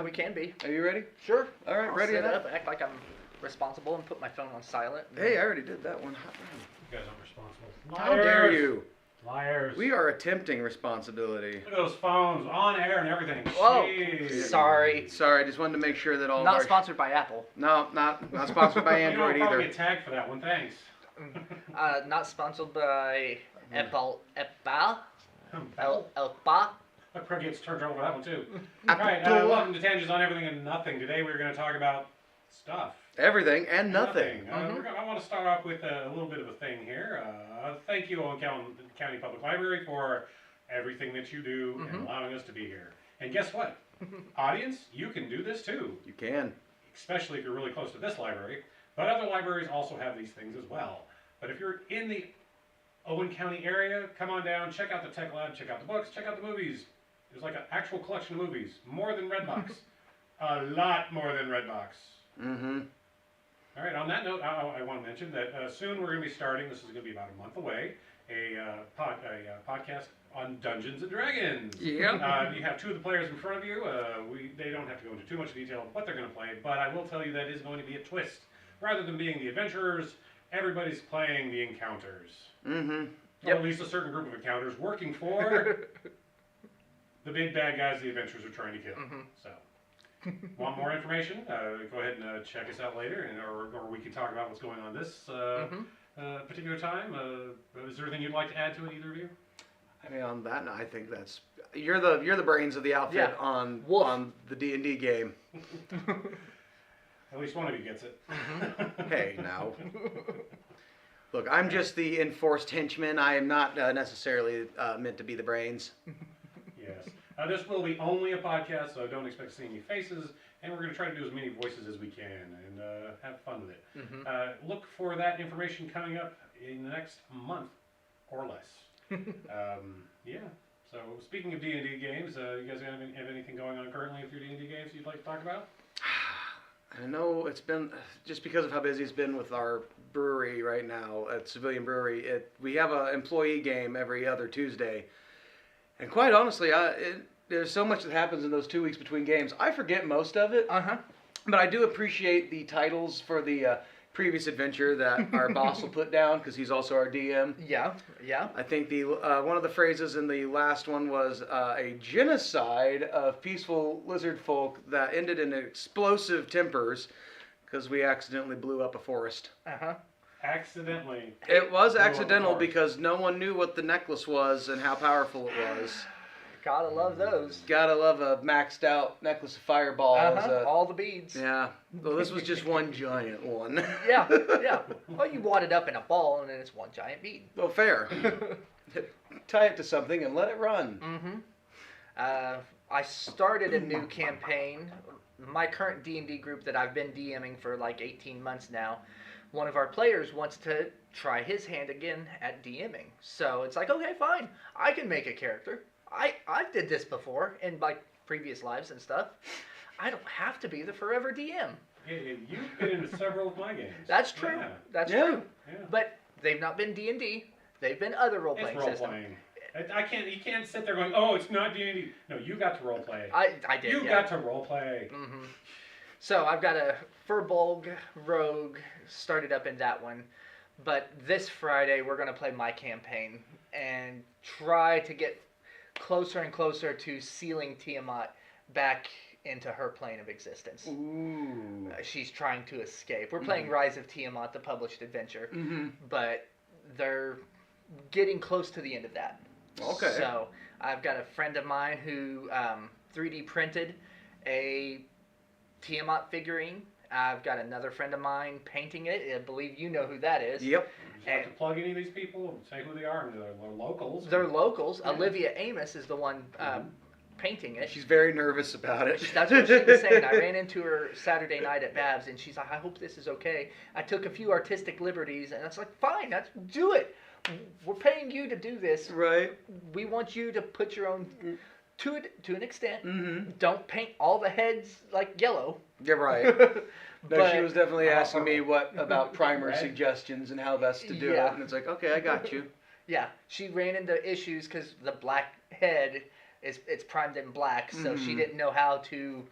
We can be. Are you ready? Sure. All right, I'll ready set enough? up, act like I'm responsible, and put my phone on silent. Hey, I already did that one. You guys aren't responsible. How dare you? Liars. We are attempting responsibility. Look at those phones on air and everything. Whoa. Jeez. Sorry. Sorry, I just wanted to make sure that all Not of our... sponsored by Apple. No, not sponsored by Android I'll probably either. get tagged for that one. Thanks. Not sponsored by Apple. Apple. My pro gets turned over for that one too. Alright, welcome to Tangents on Everything and Nothing. Today we're going to talk about stuff. Everything and nothing. I want to start off with a little bit of a thing here. Thank you, Owen County Public Library, for everything that you do and allowing us to be here. And guess what? Audience, you can do this too. You can. Especially if you're really close to this library. But other libraries also have these things as well. But if you're in the Owen County area, come on down, check out the Tech Lab, check out the books, check out the movies. There's like an actual collection of movies. More than Redbox. A lot more than Redbox. Mm-hmm. All right, on that note, I want to mention that soon we're going to be starting, this is going to be about a month away, a podcast on Dungeons & Dragons. Yeah. You have two of the players in front of you. They don't have to go into too much detail of what they're going to play, but I will tell you that is going to be a twist. Rather than being the adventurers, everybody's playing the encounters. Mm-hmm. Or at least a certain group of encounters working for the big bad guys the adventurers are trying to kill. So, want more information? Go ahead and check us out later, or we can talk about what's going on this particular time. Is there anything you'd like to add to it, either of you? I mean, on that note, I think that's you're the brains of the outfit on the D&D game. At least one of you gets it. Hey, now. Look, I'm just the enforced henchman. I am not necessarily meant to be the brains. Yes. This will be only a podcast, so don't expect to see any faces, and we're going to try to do as many voices as we can and have fun with it. Look for that information coming up in the next month or less. Yeah. So speaking of D&D games, you guys have anything going on currently with your D&D games you'd like to talk about? I know it's been, just because of how busy it's been with our brewery right now, at Civilian Brewery, we have an employee game every other Tuesday. And quite honestly, there's so much that happens in those 2 weeks between games. I forget most of it. But I do appreciate the titles for the previous adventure that our boss will put down, because he's also our DM. Yeah. I think the one of the phrases in the last one was a genocide of peaceful lizard folk that ended in explosive tempers because we accidentally blew up a forest. Accidentally. It was accidental because no one knew what the necklace was and how powerful it was. Gotta love those. Gotta love a maxed out necklace of fireballs. All the beads. Yeah. Well, this was just one giant one. Yeah. Well, you wad it up in a ball, and then it's one giant bead. Well, fair. Tie it to something and let it run. I started a new campaign. My current D&D group that I've been DMing for like 18 months now, one of our players wants to try his hand again at DMing. So it's like, okay, fine. I can make a character. I did this before in my previous lives and stuff. I don't have to be the forever DM. Yeah, you've been in several of my games. That's true. Yeah. That's true. Yeah. But they've not been D&D. They've been other role-playing systems. It's role-playing. You can't sit there going, oh, it's not D&D. No, you got to role-play. I did, You got to role-play. So I've got a Furbolg Rogue started up in that one. But this Friday, we're going to play my campaign and try to get closer and closer to sealing Tiamat back into her plane of existence. Ooh. She's trying to escape. We're playing Rise of Tiamat, the published adventure, but they're getting close to the end of that. Okay. So I've got a friend of mine who 3D printed a Tiamat figurine. I've got another friend of mine painting it. I believe you know who that is. Yep. Would you like to plug any of these people? Say who they are. They're locals. They're locals. Yeah. Olivia Amos is the one painting it. She's very nervous about it. That's what she was saying. I ran into her Saturday night at Babs, and she's like, I hope this is okay. I took a few artistic liberties, and it's like, fine, do it. We're paying you to do this. Right. We want you to put your own... To an extent. Don't paint all the heads like yellow. You're right. No, she was definitely asking me about primer suggestions and how best to do it. And it's like, okay, I got you. Yeah. She ran into issues because the black head it's primed in black, so she didn't know how to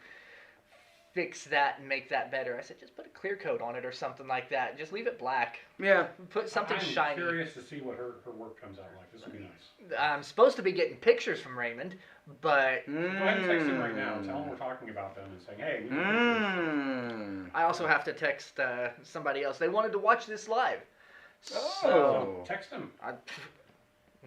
fix that and make that better. I said, just put a clear coat on it or something like that. Just leave it black. Yeah. Put something I'm shiny. curious to see what her work comes out like. This would be nice. I'm supposed to be getting pictures from Raymond, but Go ahead and text him right now. Tell him we're talking about them and saying, hey, we need pictures. I also have to text somebody else. They wanted to watch this live. Oh. So text him.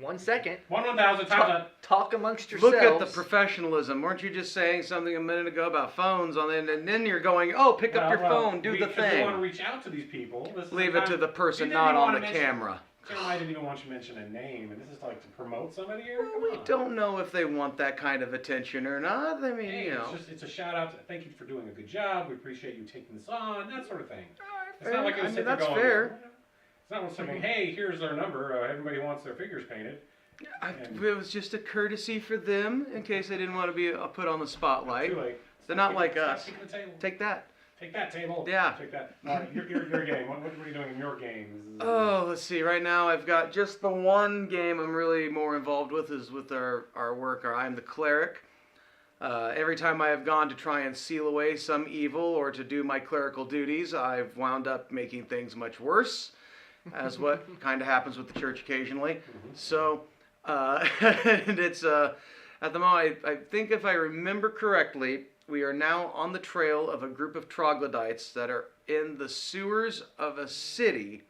1 second. 1,000 times. Talk amongst yourselves. Look at the professionalism. Weren't you just saying something a minute ago about phones on the, and then you're going, oh, pick up your phone, do the We thing. want to reach out to these people. Leave it to the person not on the camera. I didn't even want you to mention a name, and this is like to promote somebody here? Well, we don't know if they want that kind of attention or not. I mean, Hey, you know. it's a shout out. Thank you for doing a good job. We appreciate you taking this on, that sort of thing. It's Fair. not like I mean, that's going, fair. It's not saying, hey, here's their number. Everybody wants their figures painted. It was just a courtesy for them in case they didn't want to be put on the spotlight. Too late. They're not Stop like kicking- us. stop kicking the table. Take that. Take that table. Yeah. Take that. All right, your game. What are you doing in your game? Oh, let's see. Right now, I've got just the one game I'm really more involved with is with our work. I'm the cleric. Every time I have gone to try and seal away some evil or to do my clerical duties, I've wound up making things much worse, as what kind of happens with the church occasionally. So, and it's at the moment, I think if I remember correctly, we are now on the trail of a group of troglodytes that are in the sewers of a city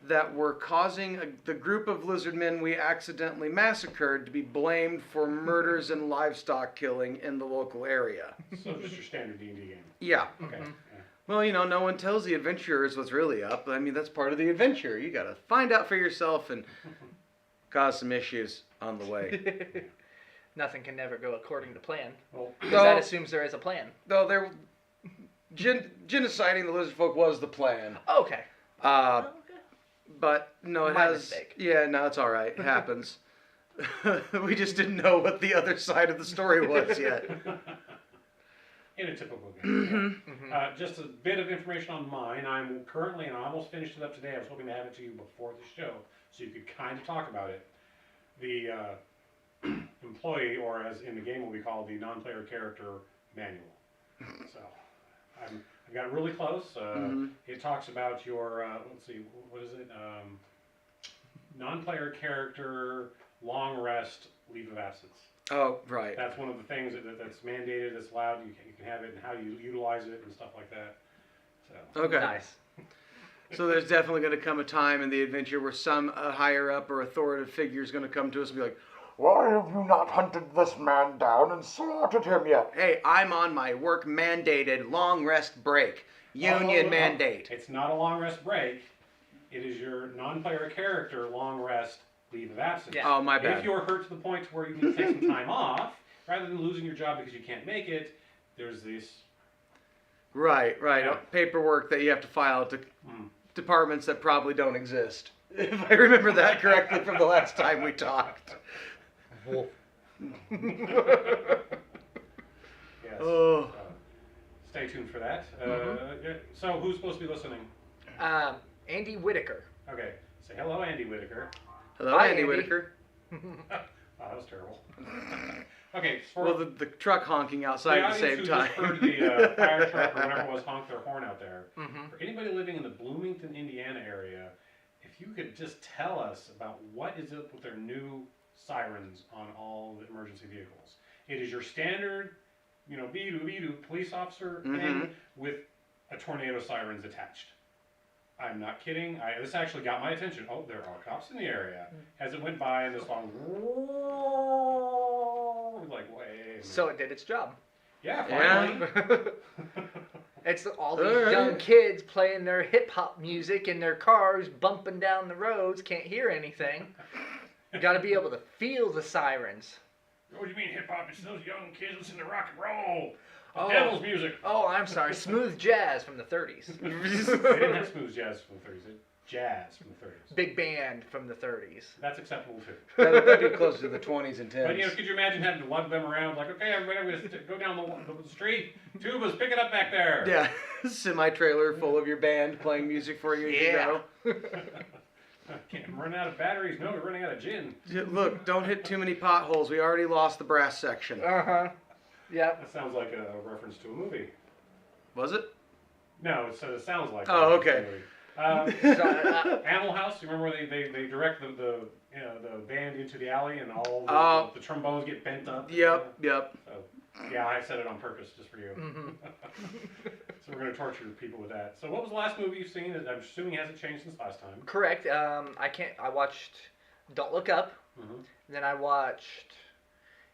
that were causing the group of lizard men we accidentally massacred to be blamed for murders and livestock killing in the local area. So just your standard D&D game. Yeah. Okay. Yeah. Well, you know, no one tells the adventurers what's really up. I mean, that's part of the adventure. You got to find out for yourself and cause some issues on the way. Nothing can never go according to plan. Well, Because that assumes there is a plan. Though there, genociding the lizard folk was the plan. Okay. But no, it My has. mistake. Yeah, no, it's all right. It happens. We just didn't know what the other side of the story was yet. in a typical game. Just a bit of information on mine. I'm currently, and I almost finished it up today. I was hoping to have it to you before the show, so you could kind of talk about it. The employee, or as in the game will be called, the non-player character manual. So I got really close. It talks about your, let's see, what is it? Non-player character, long rest, leave of absence. Oh, right. That's one of the things that's mandated, that's allowed. You can have it and how you utilize it and stuff like that. So. Okay. Nice. So there's definitely going to come a time in the adventure where some higher up or authoritative figure is going to come to us and be like, Why have you not hunted this man down and slaughtered him yet? hey, I'm on my work mandated long rest break. Union mandate. It's not a long rest break. It is your non-player character long rest, leave of absence. Yeah. Oh, my bad. If you're hurt to the point where you need to take some time off, rather than losing your job because you can't make it, there's this. Right. Yeah. Paperwork that you have to file to departments that probably don't exist. If I remember that correctly from the last time we talked. Yes. Oh. Stay tuned for that. Yeah. So who's supposed to be listening? Andy Whitaker. Okay. Say hello, Andy Whitaker. Hello, Hi, Andy Andy. Whitaker. Oh, that was terrible. Okay. Well, the truck honking outside at the same who time. just heard the fire truck or whatever it was honk their horn out there. Mm-hmm. For anybody living in the Bloomington, Indiana area, if you could just tell us about what is it with their new sirens on all the emergency vehicles. It is your standard, be-do police officer thing with a tornado sirens attached. I'm not kidding. This actually got my attention. Oh, there are cops in the area. As it went by, and this long, I was like, wait. So it did its job. Yeah, Yeah. finally. It's all these All right. young kids playing their hip hop music in their cars, bumping down the roads, can't hear anything. You got to be able to feel the sirens. What do you mean hip hop? It's those young kids listening to rock and roll. Oh. Devil's music. Oh, I'm sorry, smooth jazz from the 30s. They didn't have smooth jazz from the 30s. They had jazz from the 30s. Big band from the 30s. That's acceptable too. That'd be closer to the 20s and 10s. But could you imagine having to lug them around? Like, okay, everybody, I'm going to go down the street. Tuba's, pick it up back there. Yeah, semi-trailer full of your band playing music for you as Yeah. you go. I'm running out of batteries. No, we're running out of gin. Look, don't hit too many potholes. We already lost the brass section. Uh-huh. Yep. That sounds like a reference to a movie. Was it? No, it sounds like. Oh, that. okay. Animal House. You remember where they direct the band into the alley and all the trombones get bent up. Yep. So, yeah, I said it on purpose just for you. Mm-hmm. So we're gonna torture people with that. So what was the last movie you've seen? I'm assuming it hasn't changed since last time. Correct. I watched Don't Look Up. Mm-hmm. Then I watched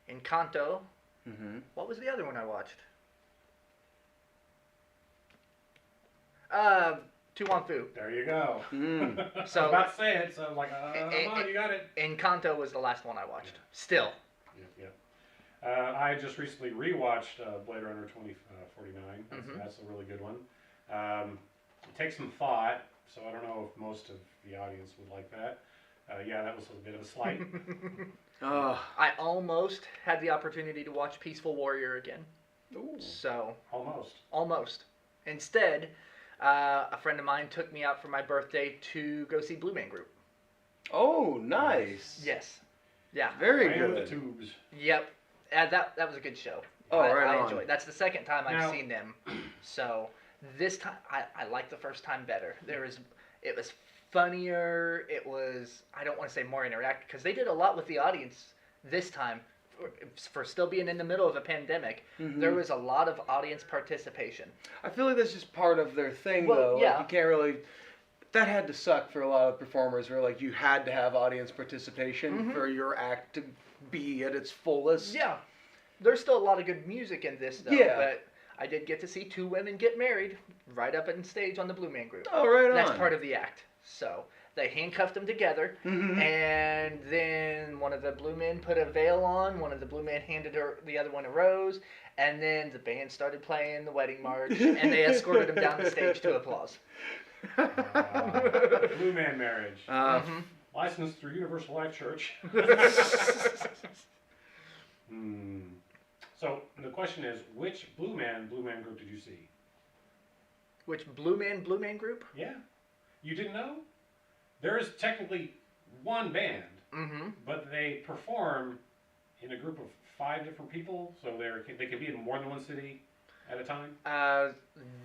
Encanto. Mm-hmm. What was the other one I watched? Tuan Fu. There you go. Mm. I was So about to say it, so I'm like, come on, you got it. Encanto was the last one I watched. Still. Yep. I just recently rewatched Blade Runner 2049. That's a really good one. It takes some thought, so I don't know if most of the audience would like that. Yeah, that was a bit of a slight. I almost had the opportunity to watch Peaceful Warrior again. Ooh. So Almost. Instead, a friend of mine took me out for my birthday to go see Blue Man Group. Oh, nice. Yes. Yeah. Very Playing with good. the tubes. Yep. That was a good show. Oh, right I on. enjoyed it. That's the second time I've Now- seen them. So this time I liked the first time better. It was funnier. It was, I don't want to say more interactive, because they did a lot with the audience this time. For still being in the middle of a pandemic, there was a lot of audience participation. I feel like that's just part of their thing, Well, though. yeah. Like, you can't really. That had to suck for a lot of performers, where like you had to have audience participation for your act to be at its fullest. Yeah, there's still a lot of good music in this, though. Yeah. But I did get to see two women get married right up on stage on the Blue Man Group. Oh, right on. That's part of the act. So they handcuffed them together, and then one of the blue men put a veil on. One of the blue men handed the other one a rose, and then the band started playing the wedding march, and they escorted them down the stage to applause. Blue Man marriage. Licensed through Universal Life Church. So the question is, which Blue Man group did you see? Which Blue Man Group? Yeah. You didn't know? There is technically one band, but they perform in a group of 5 different people, so they can be in more than one city at a time.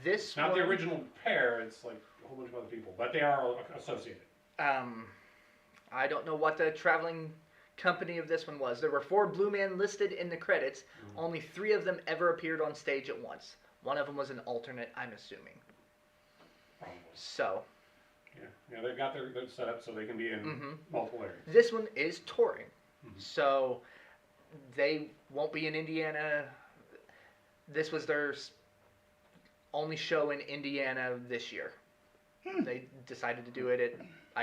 This Not one, the original pair, it's like a whole bunch of other people, but they are associated. I don't know what the traveling company of this one was. There were 4 Blue Man listed in the credits. Only 3 of them ever appeared on stage at once. One of them was an alternate, I'm assuming. Probably. So Yeah, they've got their set up so they can be in multiple areas. this one is touring. So they won't be in Indiana. This was their only show in Indiana this year. They decided to do it at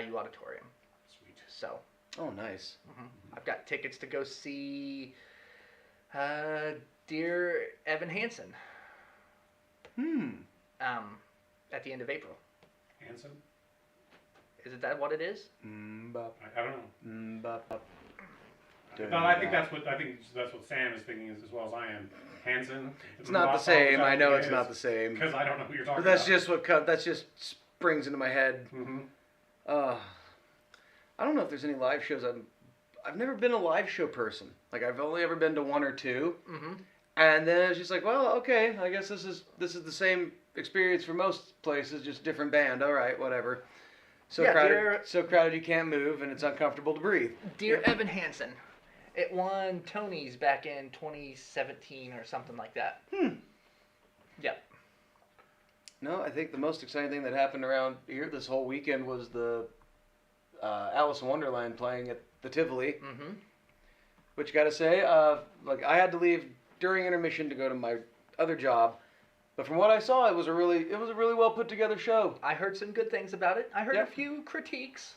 IU Auditorium. Sweet. So Oh, nice. I've got tickets to go see Dear Evan Hansen at the end of April. Hanson? Is that what it is? I don't know. Bop. No, I think that's what Sam is thinking as well as I am. Hanson. It's not the same. I know it's not the same. Because I don't know who you're talking But that's about. just that just springs into my head. I don't know if there's any live shows. I've never been a live show person. Like I've only ever been to 1 or 2. And then it's just like, well, okay, I guess this is the same experience for most places, just different band. All right, whatever. So crowded you can't move, and it's uncomfortable to breathe. Dear Evan Hansen. It won Tony's back in 2017 or something like that. Yep. No, I think the most exciting thing that happened around here this whole weekend was the Alice in Wonderland playing at the Tivoli. Which, gotta say, like I had to leave during intermission to go to my other job. But from what I saw, it was a really well put together show. I heard some good things about it. I heard Yep. a few critiques.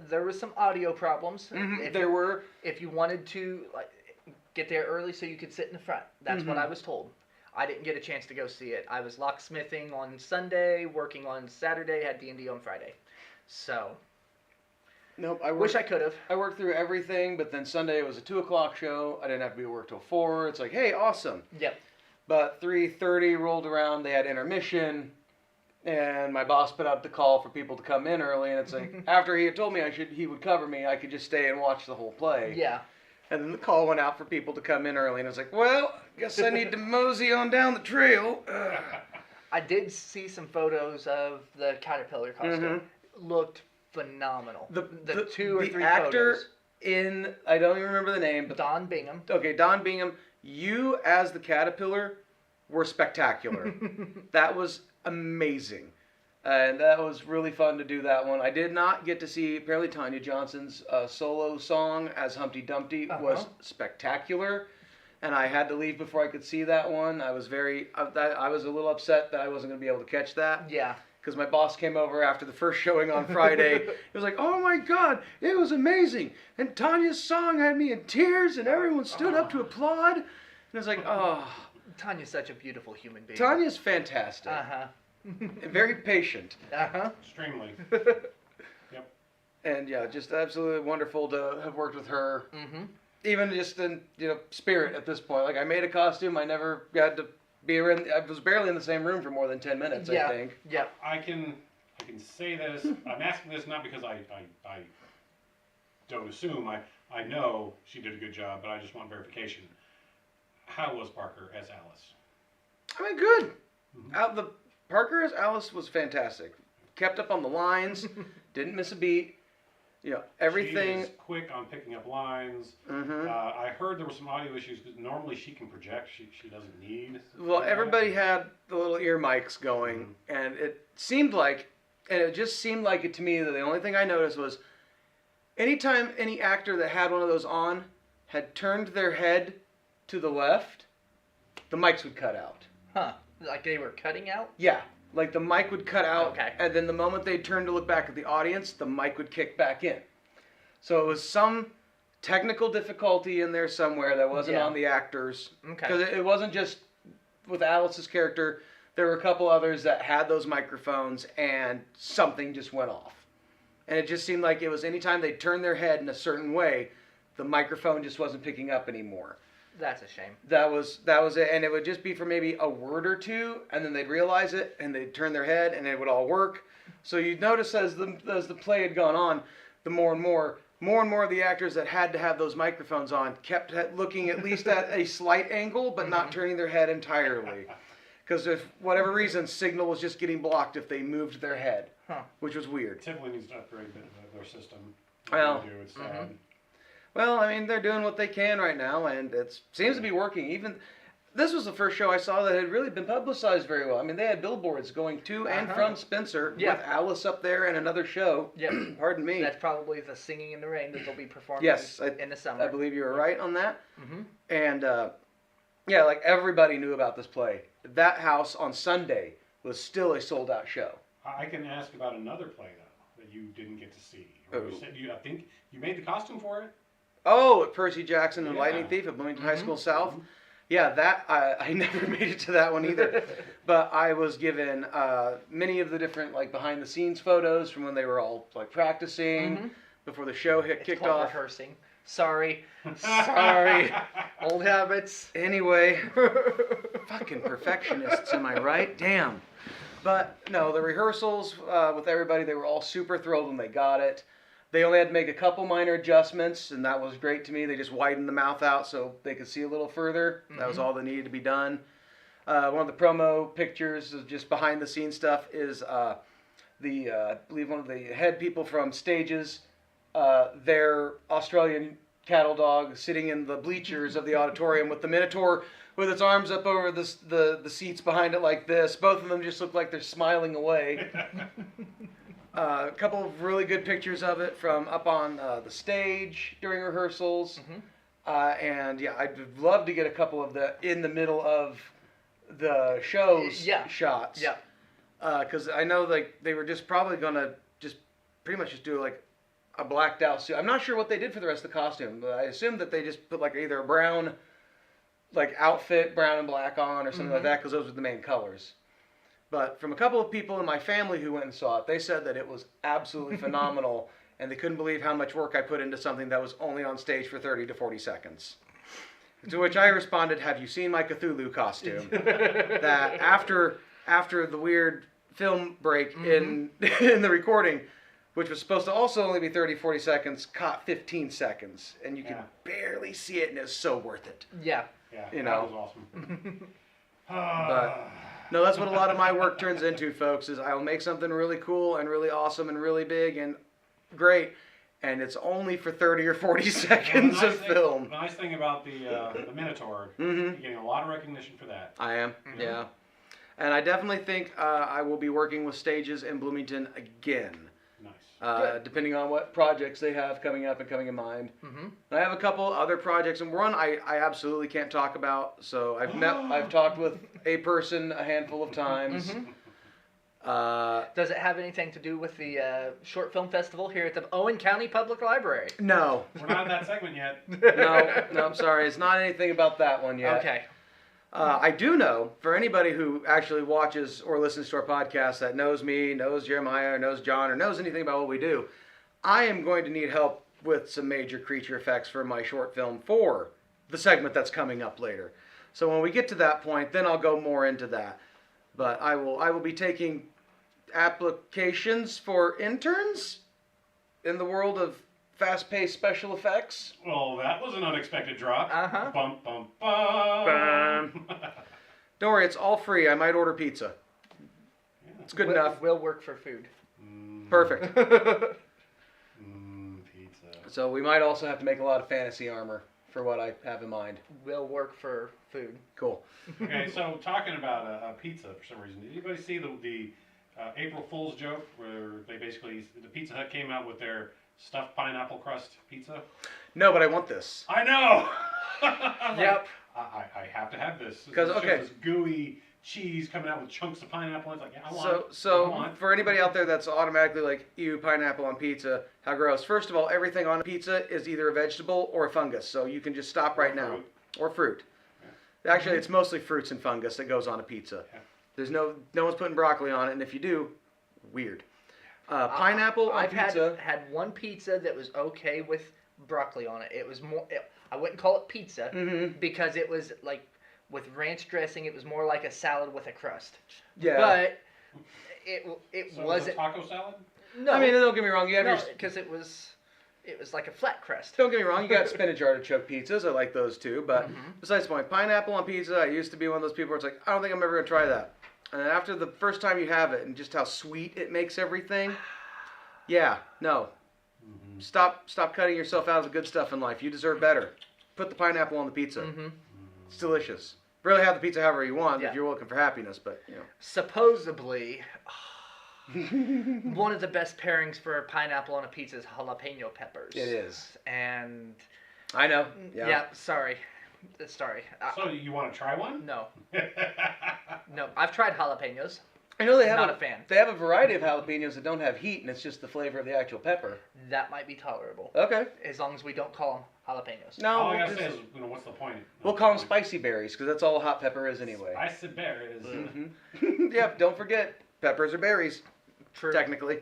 There was some audio problems. If you wanted to get there early so you could sit in the front, that's what I was told. I didn't get a chance to go see it. I was locksmithing on Sunday, working on Saturday, had D&D on Friday. So Nope, wish I could have. I worked through everything, but then Sunday it was a 2:00 show. I didn't have to be at work till 4. It's like, hey, awesome. Yep. But 3:30 rolled around. They had intermission, and my boss put out the call for people to come in early. And it's like after he had told me he would cover me, I could just stay and watch the whole play. Yeah. And then the call went out for people to come in early, and it's like, well, guess I need to mosey on down the trail. I did see some photos of the caterpillar costume. Looked phenomenal. The two or three actor photos. in, I don't even remember the name, but Don Bingham. okay, Don Bingham, you as the caterpillar were spectacular. That was amazing. And that was really fun to do that one. I did not get to see, apparently Tanya Johnson's solo song as Humpty Dumpty was spectacular. And I had to leave before I could see that one. I was I was a little upset that I wasn't going to be able to catch that. Yeah. Because my boss came over after the first showing on Friday. He was like, "Oh my God, it was amazing. And Tanya's song had me in tears and everyone stood up to applaud." And I was like, "Oh." Tanya's such a beautiful human being. Tanya's fantastic. And very patient. Extremely. And yeah, just absolutely wonderful to have worked with her. Even just in spirit at this point. Like I made a costume, I never got to be around. I was barely in the same room for more than 10 minutes. I think. Yeah. I can say this. I'm asking this not because I don't assume. I know she did a good job, but I just want verification. How was Parker as Alice? I mean, good. Parker as Alice was fantastic. Kept up on the lines, didn't miss a beat. Everything. She is quick on picking up lines. I heard there were some audio issues because normally she can project. She doesn't need. Well, everybody had the little ear mics going, and it seemed like, and it just seemed like it to me that the only thing I noticed was, anytime any actor that had one of those on had turned their head to the left, the mics would cut out. Huh. Like they were cutting out? Yeah. Like the mic would cut out, Okay. and then the moment they turned to look back at the audience, the mic would kick back in. So it was some technical difficulty in there somewhere that wasn't on the actors. Okay. Because it wasn't just with Alice's character. There were a couple others that had those microphones, and something just went off. And it just seemed like it was anytime they turned their head in a certain way, the microphone just wasn't picking up anymore. That's a shame. That was it, and it would just be for maybe a word or two, and then they'd realize it, and they'd turn their head, and it would all work. So you'd notice as the play had gone on, the more and more of the actors that had to have those microphones on kept looking at least at a slight angle, but not turning their head entirely. Because if whatever reason, signal was just getting blocked if they moved their head, which was weird. Tivoli needs to upgrade their system. Well, it's sad. Well, I mean, they're doing what they can right now, and it seems to be working. Even this was the first show I saw that had really been publicized very well. I mean, they had billboards going to and from Spencer with Alice up there and another show. Yeah. Pardon me. That's probably the Singing in the Rain that they'll be performing in the summer. I believe you were right on that. And, like everybody knew about this play. That house on Sunday was still a sold-out show. I can ask about another play, though, that you didn't get to see. Oh. You said I think you made the costume for it? Oh, Percy Jackson and Lightning Thief at Bloomington High School South. Yeah, that I never made it to that one either. But I was given many of the different behind-the-scenes photos from when they were all practicing before the show kicked off. Rehearsing. Sorry. Old habits. Anyway, fucking perfectionists, am I right? Damn. But no, the rehearsals with everybody, they were all super thrilled when they got it. They only had to make a couple minor adjustments, and that was great to me. They just widened the mouth out so they could see a little further. That was all that needed to be done. One of the promo pictures, just behind-the-scenes stuff, is I believe one of the head people from Stages, their Australian cattle dog sitting in the bleachers of the auditorium with the Minotaur with its arms up over the seats behind it like this. Both of them just look like they're smiling away. A couple of really good pictures of it from up on the stage during rehearsals. And yeah, I'd love to get a couple of the in the middle of the show's shots. Yeah. Because I know they were just probably going to just pretty much just do a blacked out suit. I'm not sure what they did for the rest of the costume, but I assume that they just put either a brown outfit, brown and black on or something like that, because those were the main colors. But from a couple of people in my family who went and saw it, they said that it was absolutely phenomenal, and they couldn't believe how much work I put into something that was only on stage for 30 to 40 seconds. To which I responded, "Have you seen my Cthulhu costume?" That after the weird film break in the recording, which was supposed to also only be 30, 40 seconds, caught 15 seconds. And you can barely see it, and it's so worth it. Yeah. Yeah, that was awesome. But No, that's what a lot of my work turns into, folks, is I'll make something really cool and really awesome and really big and great, and it's only for 30 or 40 seconds of film. The nice thing about the Minotaur, you're getting a lot of recognition for that. I am, yeah. And I definitely think I will be working with stages in Bloomington again. Nice. Depending on what projects they have coming up and coming in mind. I have a couple other projects, and one I absolutely can't talk about. So I've talked with a person a handful of times. Does it have anything to do with the short film festival here at the Owen County Public Library? No. We're not in that segment yet. No, I'm sorry. It's not anything about that one yet. Okay. I do know, for anybody who actually watches or listens to our podcast that knows me, knows Jeremiah, or knows John, or knows anything about what we do, I am going to need help with some major creature effects for my short film for the segment that's coming up later. So when we get to that point, then I'll go more into that. But I will be taking applications for interns in the world of fast-paced special effects. Well, that was an unexpected drop. Uh-huh. Bum, bum, bum. Don't worry, it's all free. I might order pizza. It's good enough. Will work for food. Perfect. Pizza. So we might also have to make a lot of fantasy armor for what I have in mind. Will work for food. Cool. Okay, so talking about a pizza for some reason, did anybody see the April Fool's joke where they basically, the Pizza Hut came out with their stuffed pineapple crust pizza? No, but I want this. I know! Yep. I have to have this. Because, okay. This gooey cheese coming out with chunks of pineapple. It's like, yeah, I want So for anybody out there that's automatically like, ew, pineapple on pizza, how gross. First of all, everything on a pizza is either a vegetable or a fungus, so you can just stop right now. Or fruit. Yeah. Actually, it's mostly fruits and fungus that goes on a pizza. Yeah. There's no one's putting broccoli on it, and if you do, weird. Pineapple on pizza. I've had one pizza that was okay with broccoli on it. It was more. I wouldn't call it pizza because it was like with ranch dressing. It was more like a salad with a crust. Yeah. But it so wasn't a taco salad. No, I mean, don't get me wrong. You have because it was like a flat crust. Don't get me wrong. You got spinach artichoke pizzas. I like those too. But besides the point, pineapple on pizza. I used to be one of those people where it's like, I don't think I'm ever gonna try that. And then after the first time you have it and just how sweet it makes everything, yeah, no. Stop cutting yourself out of the good stuff in life. You deserve better. Put the pineapple on the pizza. It's delicious. Really have the pizza however you want if you're looking for happiness, but you know. Supposedly, one of the best pairings for pineapple on a pizza is jalapeno peppers. It is. And I know. Yeah, sorry. So you want to try one? No. No, I've tried jalapenos. I know they have Not a fan. They have a variety of jalapenos that don't have heat, and it's just the flavor of the actual pepper. That might be tolerable. Okay. As long as we don't call them jalapenos. No. All I gotta say is, what's the point? We'll call them spicy berries because that's all a hot pepper is anyway. Spicy berries. Yeah. Don't forget, peppers are berries. True. Technically.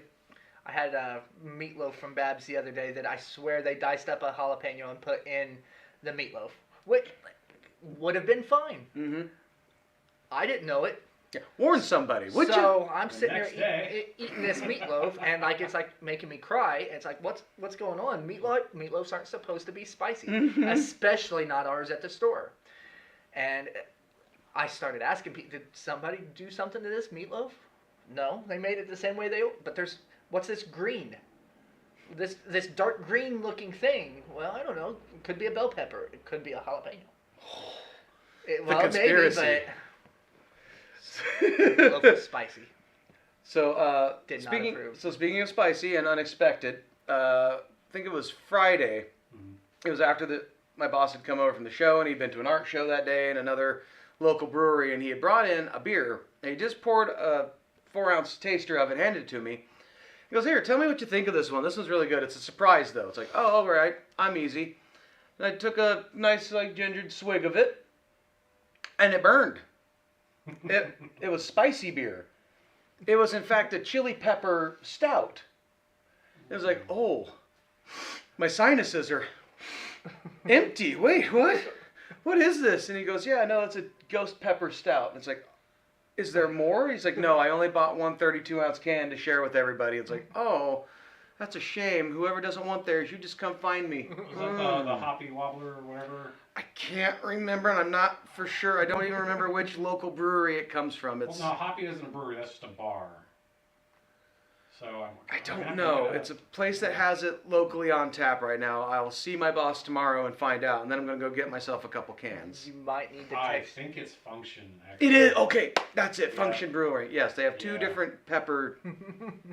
I had a meatloaf from Babs the other day that I swear they diced up a jalapeno and put in the meatloaf, which would have been fine. I didn't know it. Yeah. Warn somebody, would you? So I'm sitting there eating this meatloaf, and it's like making me cry. It's like, what's going on? Meatloafs aren't supposed to be spicy, especially not ours at the store. And I started asking people, did somebody do something to this meatloaf? No, they made it the same way but what's this green? This dark green looking thing. Well, I don't know. It could be a bell pepper. It could be a jalapeno. The conspiracy. Maybe, but meatloaf was spicy. So Did not approve. Speaking of spicy and unexpected, I think it was Friday. It was after my boss had come over from the show, and he'd been to an art show that day in another local brewery, and he had brought in a beer. And he just poured a 4-ounce taster of it, handed it to me. He goes, "Here, tell me what you think of this one. This one's really good. It's a surprise, though." It's like, "Oh, all right, I'm easy." And I took a nice, gingered swig of it, and it burned. It was spicy beer. It was, in fact, a chili pepper stout. It was like, oh, my sinuses are empty. Wait, what? What is this? And he goes, yeah, no, it's a ghost pepper stout. And it's like, is there more? He's like, no, I only bought one 32-ounce can to share with everybody. It's like, oh, That's a shame. Whoever doesn't want theirs, you just come find me. Is that the Hoppy Wobbler or whatever? I can't remember, and I'm not for sure. I don't even remember which local brewery it comes from. Well, no, Hoppy isn't a brewery. That's just a bar. So I don't know. It's a place that has it locally on tap right now. I'll see my boss tomorrow and find out, and then I'm going to go get myself a couple cans. You might need to I text. think it's Function, actually. It is? Okay, that's it. Yeah. Function Brewery. Yes, they have two Yeah. different pepper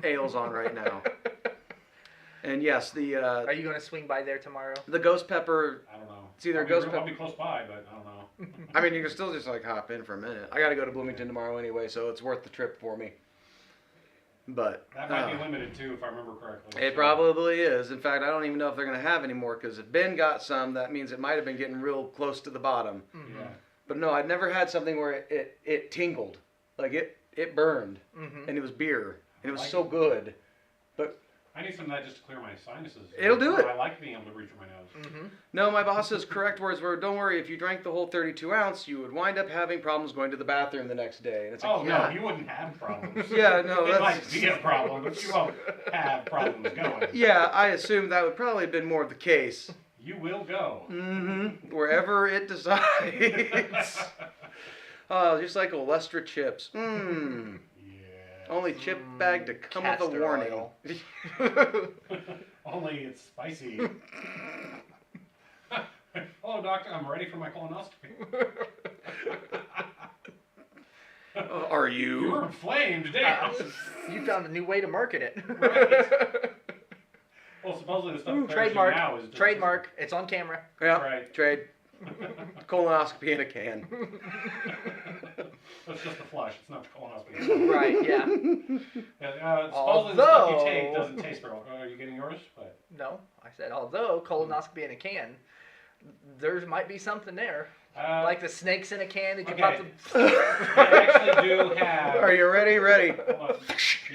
ales on right now. And yes, Are you going to swing by there tomorrow? the ghost pepper, I don't know. it's either I'll ghost I'll pepper. be close by, but I don't know. I mean, you can still just like hop in for a minute. I got to go to Bloomington tomorrow anyway, so it's worth the trip for me. But That might be limited too, if I remember correctly. it probably is. In fact, I don't even know if they're going to have any more because if Ben got some, that means it might have been getting real close to the bottom. Yeah. But no, I'd never had something where it tingled. Like it burned. Mm-hmm. And it was beer. And it was Like so it. good. I need some of that just to clear my sinuses. It'll do it. I like being able to breathe through my nose. Mm-hmm. No, my boss's correct words were, don't worry, if you drank the whole 32 ounce, you would wind up having problems going to the bathroom the next day. And it's like, Oh, no, you wouldn't have problems. Yeah, no, It might that's... be a problem, but you won't have problems going. Yeah, I assume that would probably have been more of the case. You will go. Mm-hmm. Wherever it decides. Just like Olestra chips. Mmm. Yeah. Only chip bag to come with a castor warning. oil. Only it's spicy. Hello, doctor. I'm ready for my colonoscopy. Are You you? were inflamed, damn. You found a new way to market it. Right. Well, supposedly the stuff that Trademark. now is Trademark. It's on camera. Yeah. Right. Trade. Colonoscopy in a can. That's just the flush. It's not the colonoscopy. Right, yeah. Supposedly the stuff you Although- take doesn't taste very well. Are you getting yours? But No, I said, although colonoscopy in a can, there might be something there. Like the snakes in a can that you okay. pop they actually do have. Are you ready? Ready. Hold on.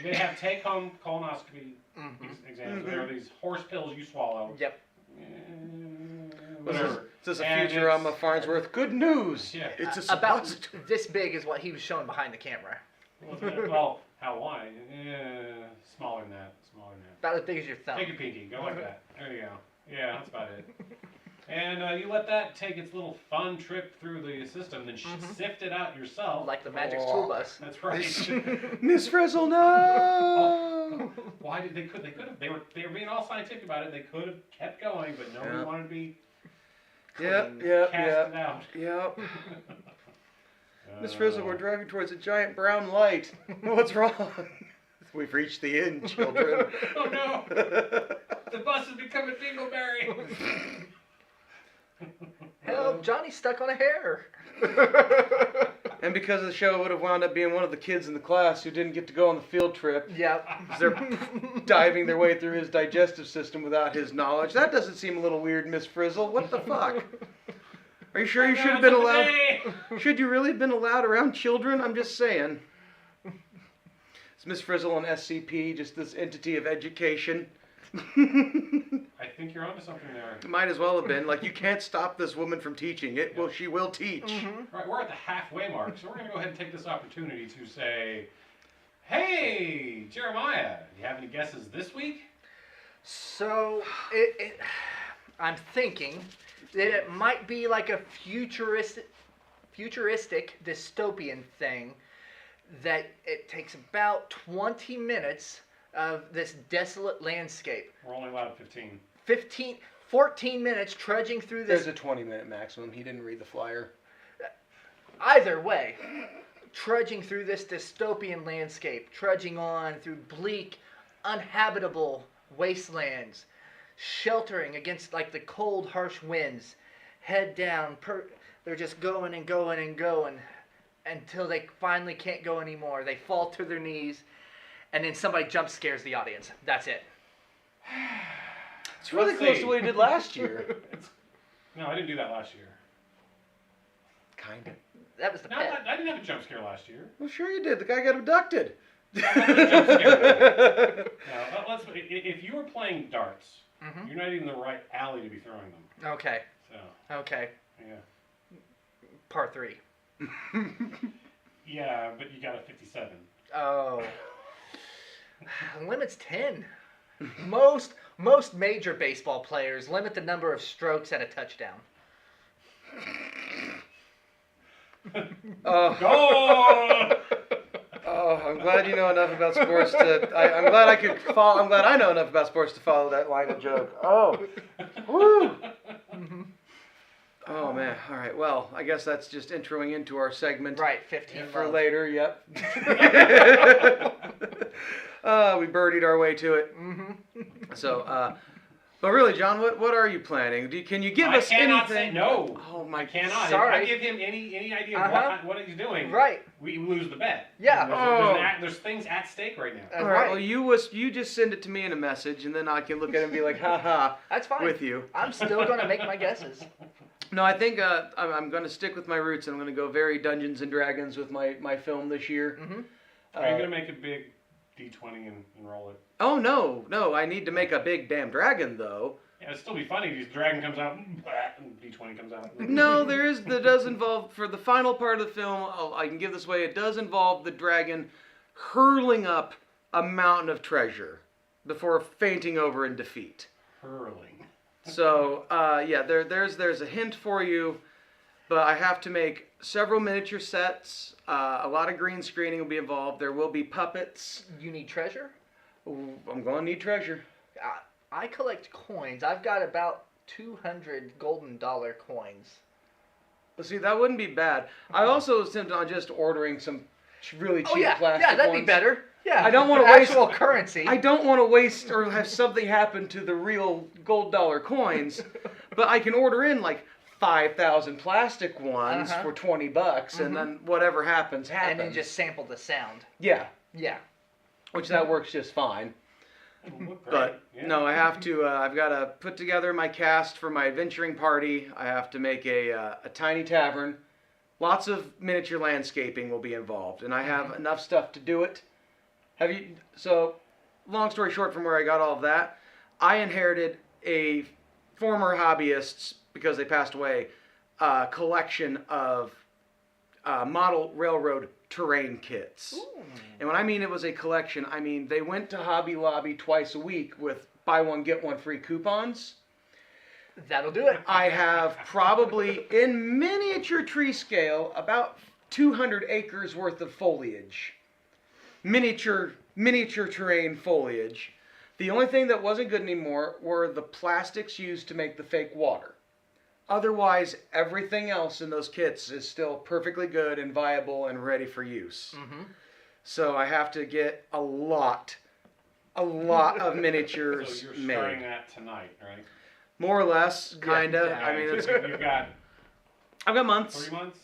They have take-home colonoscopy Mm-hmm. exams. There are these horse pills you swallow. Yep. Whatever. Is this a And Futurama it's- Farnsworth? Good news. Yeah. It's a About suppository. this big is what he was showing behind the camera. Well, how wide? Smaller than that. Smaller than that. About as big as your thumb. Take a pinky. Go like that. There you go. Yeah, that's about it. And you let that take its little fun trip through the system, then sift it out yourself. Like the magic Oh. school bus. That's right. Miss Frizzle, no! Why did they could have they were being all scientific about it. They could have kept going, but nobody Yeah. wanted to be Yep, casted out. yep. Miss Frizzle, we're driving towards a giant brown light. What's wrong? We've reached the end, children. Oh no! The bus has become a dingleberry. Help, Johnny's stuck on a hair. And because of the show, it would have wound up being one of the kids in the class who didn't get to go on the field trip. Yep. 'Cause they're diving their way through his digestive system without his knowledge. That doesn't seem a little weird, Miss Frizzle. What the fuck? Are you sure you should have been allowed? Should you really have been allowed around children? I'm just saying. Is Miss Frizzle on SCP just this entity of education? I think you're onto something there. Might as well have been. Like, you can't stop this woman from teaching. She will teach. Mm-hmm. All right, we're at the halfway mark, so we're going to go ahead and take this opportunity to say, hey, Jeremiah, do you have any guesses this week? So, I'm thinking that it might be like a futuristic dystopian thing that it takes about 20 minutes of this desolate landscape. We're only allowed 15. 14 minutes trudging through this. There's a 20-minute maximum. He didn't read the flyer. Either way, trudging through this dystopian landscape, trudging on through bleak, uninhabitable wastelands, sheltering against like the cold, harsh winds, head down. They're just going and going and going until they finally can't go anymore. They fall to their knees, and then somebody jump scares the audience. That's it. It's really Let's close see. to what he did last year. No, I didn't do that last year. Kind of. That was the No, pet. I didn't have a jump scare last year. Well, sure you did. The guy got abducted. No, if you were playing darts, Mhm. you're not even in the right alley to be throwing them. Okay. So, Okay. yeah. Par 3. Yeah, but you got a 57. Oh. Limit's 10. Most major baseball players limit the number of strokes at a touchdown. Oh, Go! oh, I'm glad you know enough about sports to. I'm glad I could follow. I'm glad I know enough about sports to follow that line of joke. Oh, woo! Oh man. All right. Well, I guess that's just introing into our segment. Right, 15 For love. later. Yep. We birdied our way to it. So, but really, John, what are you planning? Can you give us I cannot anything? say no. Oh my. I cannot. Sorry. If I give him any idea Uh-huh. of what he's doing, Right. we lose the bet. Yeah. There's things at stake right now. All right. Well, you just send it to me in a message, and then I can look at it and be like, ha ha, That's fine. with you. I'm still going to make my guesses. No, I think I'm going to stick with my roots, and I'm going to go very Dungeons and Dragons with my film this year. Mm-hmm. Are you gonna make a big D20 and roll it? Oh no! I need to make a big damn dragon though. Yeah, it'd still be funny if the dragon comes out and D20 comes out. No, that does involve, for the final part of the film, I can give this away, it does involve the dragon hurling up a mountain of treasure before fainting over in defeat. Hurling. So, yeah, there's a hint for you, but I have to make several miniature sets. A lot of green screening will be involved. There will be puppets. You need treasure? Ooh, I'm going to need treasure. I collect coins. I've got about 200 golden dollar coins. Well, see, that wouldn't be bad. I also was tempted on just ordering some really cheap plastic yeah, that'd ones. be better. Yeah, I don't want to waste actual currency. I don't want to waste or have something happen to the real gold dollar coins, but I can order in like 5,000 plastic ones for $20, and then whatever happens happens. And then just sample the sound. Yeah, Yeah. which that works just fine. It'll look great. But Yeah. no, I have to. I've got to put together my cast for my adventuring party. I have to make a tiny tavern. Lots of miniature landscaping will be involved, and I have enough stuff to do it. Have you? So, long story short, from where I got all of that, I inherited a former hobbyist's, because they passed away, collection of model railroad terrain kits. Ooh. And when I mean it was a collection, I mean they went to Hobby Lobby twice a week with buy one get one free coupons. That'll do it. I have probably in miniature tree scale about 200 acres worth of foliage. Miniature terrain foliage. The only thing that wasn't good anymore were the plastics used to make the fake water. Otherwise, everything else in those kits is still perfectly good and viable and ready for use. Mm-hmm. So I have to get a lot of miniatures So you're made. starting that tonight, right? More or less, kind of. yeah. I mean, it's, You've got I've got months. 3 months.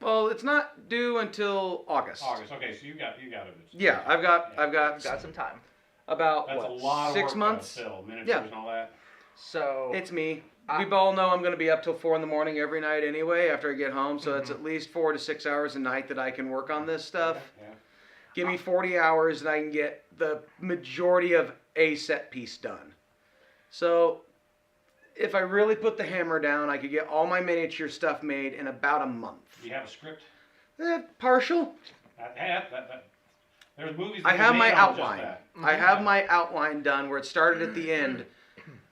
Well, it's not due until August. August. Okay, so you got it. Yeah, I've got Got some time. about That's what, a lot of 6 work, though, months. still miniatures Yeah. and all that. So It's me. We all know I'm going to be up till 4 in the morning every night anyway after I get home, so it's at least 4 to 6 hours a night that I can work on this stuff. Yeah. Give me 40 hours and I can get the majority of a set piece done. So if I really put the hammer down, I could get all my miniature stuff made in about a month. Do you have a script? Partial. There's movies. I that have are my made on just outline. that. I have my outline done where it started at the end,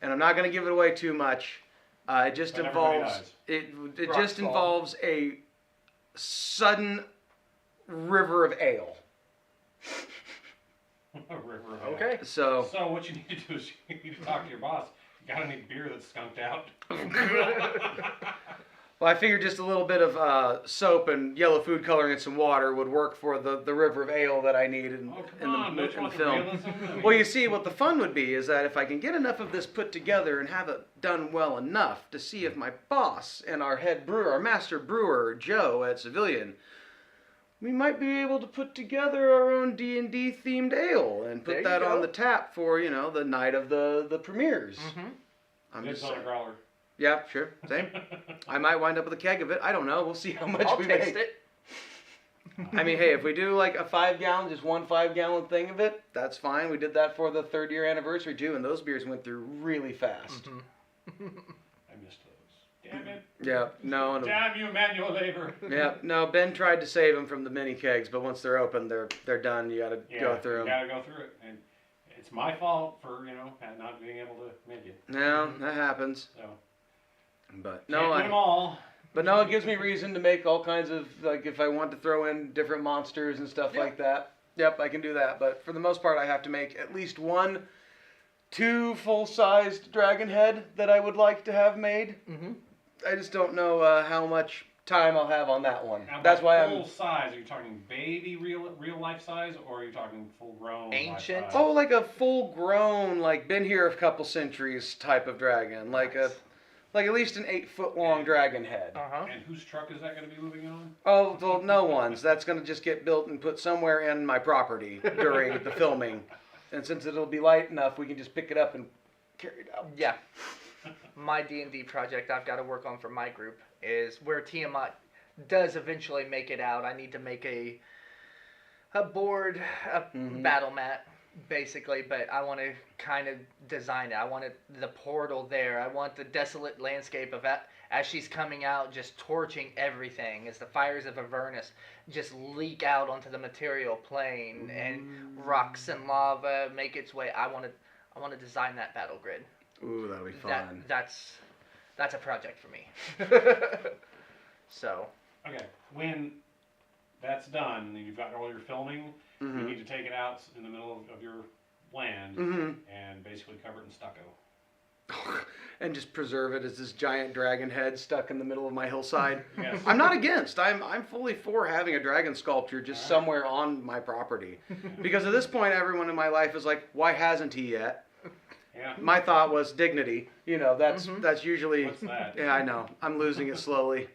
and I'm not going to give it away too much. It just But everybody involves dies. it Rock just fall. involves a sudden river of ale. River. okay. So So what you need to do is you need to talk to your boss. You got any beer that's skunked out? well, I figured just a little bit of soap and yellow food coloring and some water would work for the river of ale that I need in, Oh, in come on, the, don't you in the want the film. realism? Well, you see, what the fun would be is that if I can get enough of this put together and have it done well enough to see if my boss and our head brewer, our master brewer, Joe at Civilian, we might be able to put together our own D&D themed ale and There put you that on go. the tap for, the night of the premieres. Mm-hmm. I'm It's just on a saying. growler. Yeah, sure, same. I might wind up with a keg of it. I don't know. We'll see how much I'll we taste make. it. I mean, hey, if we do like a 5-gallon, just one 5-gallon thing of it, that's fine. We did that for the 3rd year anniversary too, and those beers went through really fast. I missed those. Damn it. Yeah, no, Damn you, manual labor. yeah, no. Ben tried to save them from the mini kegs, but once they're open, they're done. You got to Yeah, go through you them. gotta go through it. And it's my fault for not being able to make it. No, that happens. So But can't win them all. But no, it gives me reason to make all kinds of, like, if I want to throw in different monsters and stuff like that. Yep, I can do that. But for the most part, I have to make at least 2 full-sized dragon head that I would like to have made. Mm-hmm. I just don't know how much time I'll have on that one. Now, That's why full size. Are you talking baby real life size, or are you talking full grown? Ancient? Life size? Oh, like a full-grown, like been here a couple centuries type of dragon, like at least an 8-foot long dragon head. Uh-huh. And whose truck is that going to be moving on? Oh, well, no one's. That's going to just get built and put somewhere in my property during the filming. And since it'll be light enough, we can just pick it up and carry it out. Yeah. My D&D project I've got to work on for my group is where Tiamat does eventually make it out. I need to make a board, a battle mat, basically, but I want to kind of design it. I want the portal there. I want the desolate landscape of as she's coming out, just torching everything, as the fires of Avernus just leak out onto the material plane, and rocks and lava make its way. I want to design that battle grid. Ooh, that'll be fun. That's a project for me. So. Okay, when that's done, and you've got all your filming, you need to take it out in the middle of your land and basically cover it in stucco. And just preserve it as this giant dragon head stuck in the middle of my hillside. Yes. I'm not against. I'm fully for having a dragon sculpture just somewhere on my property. Because at this point, everyone in my life is like, why hasn't he yet? Yeah. My thought was dignity. That's usually. What's that? Yeah, I know. I'm losing it slowly.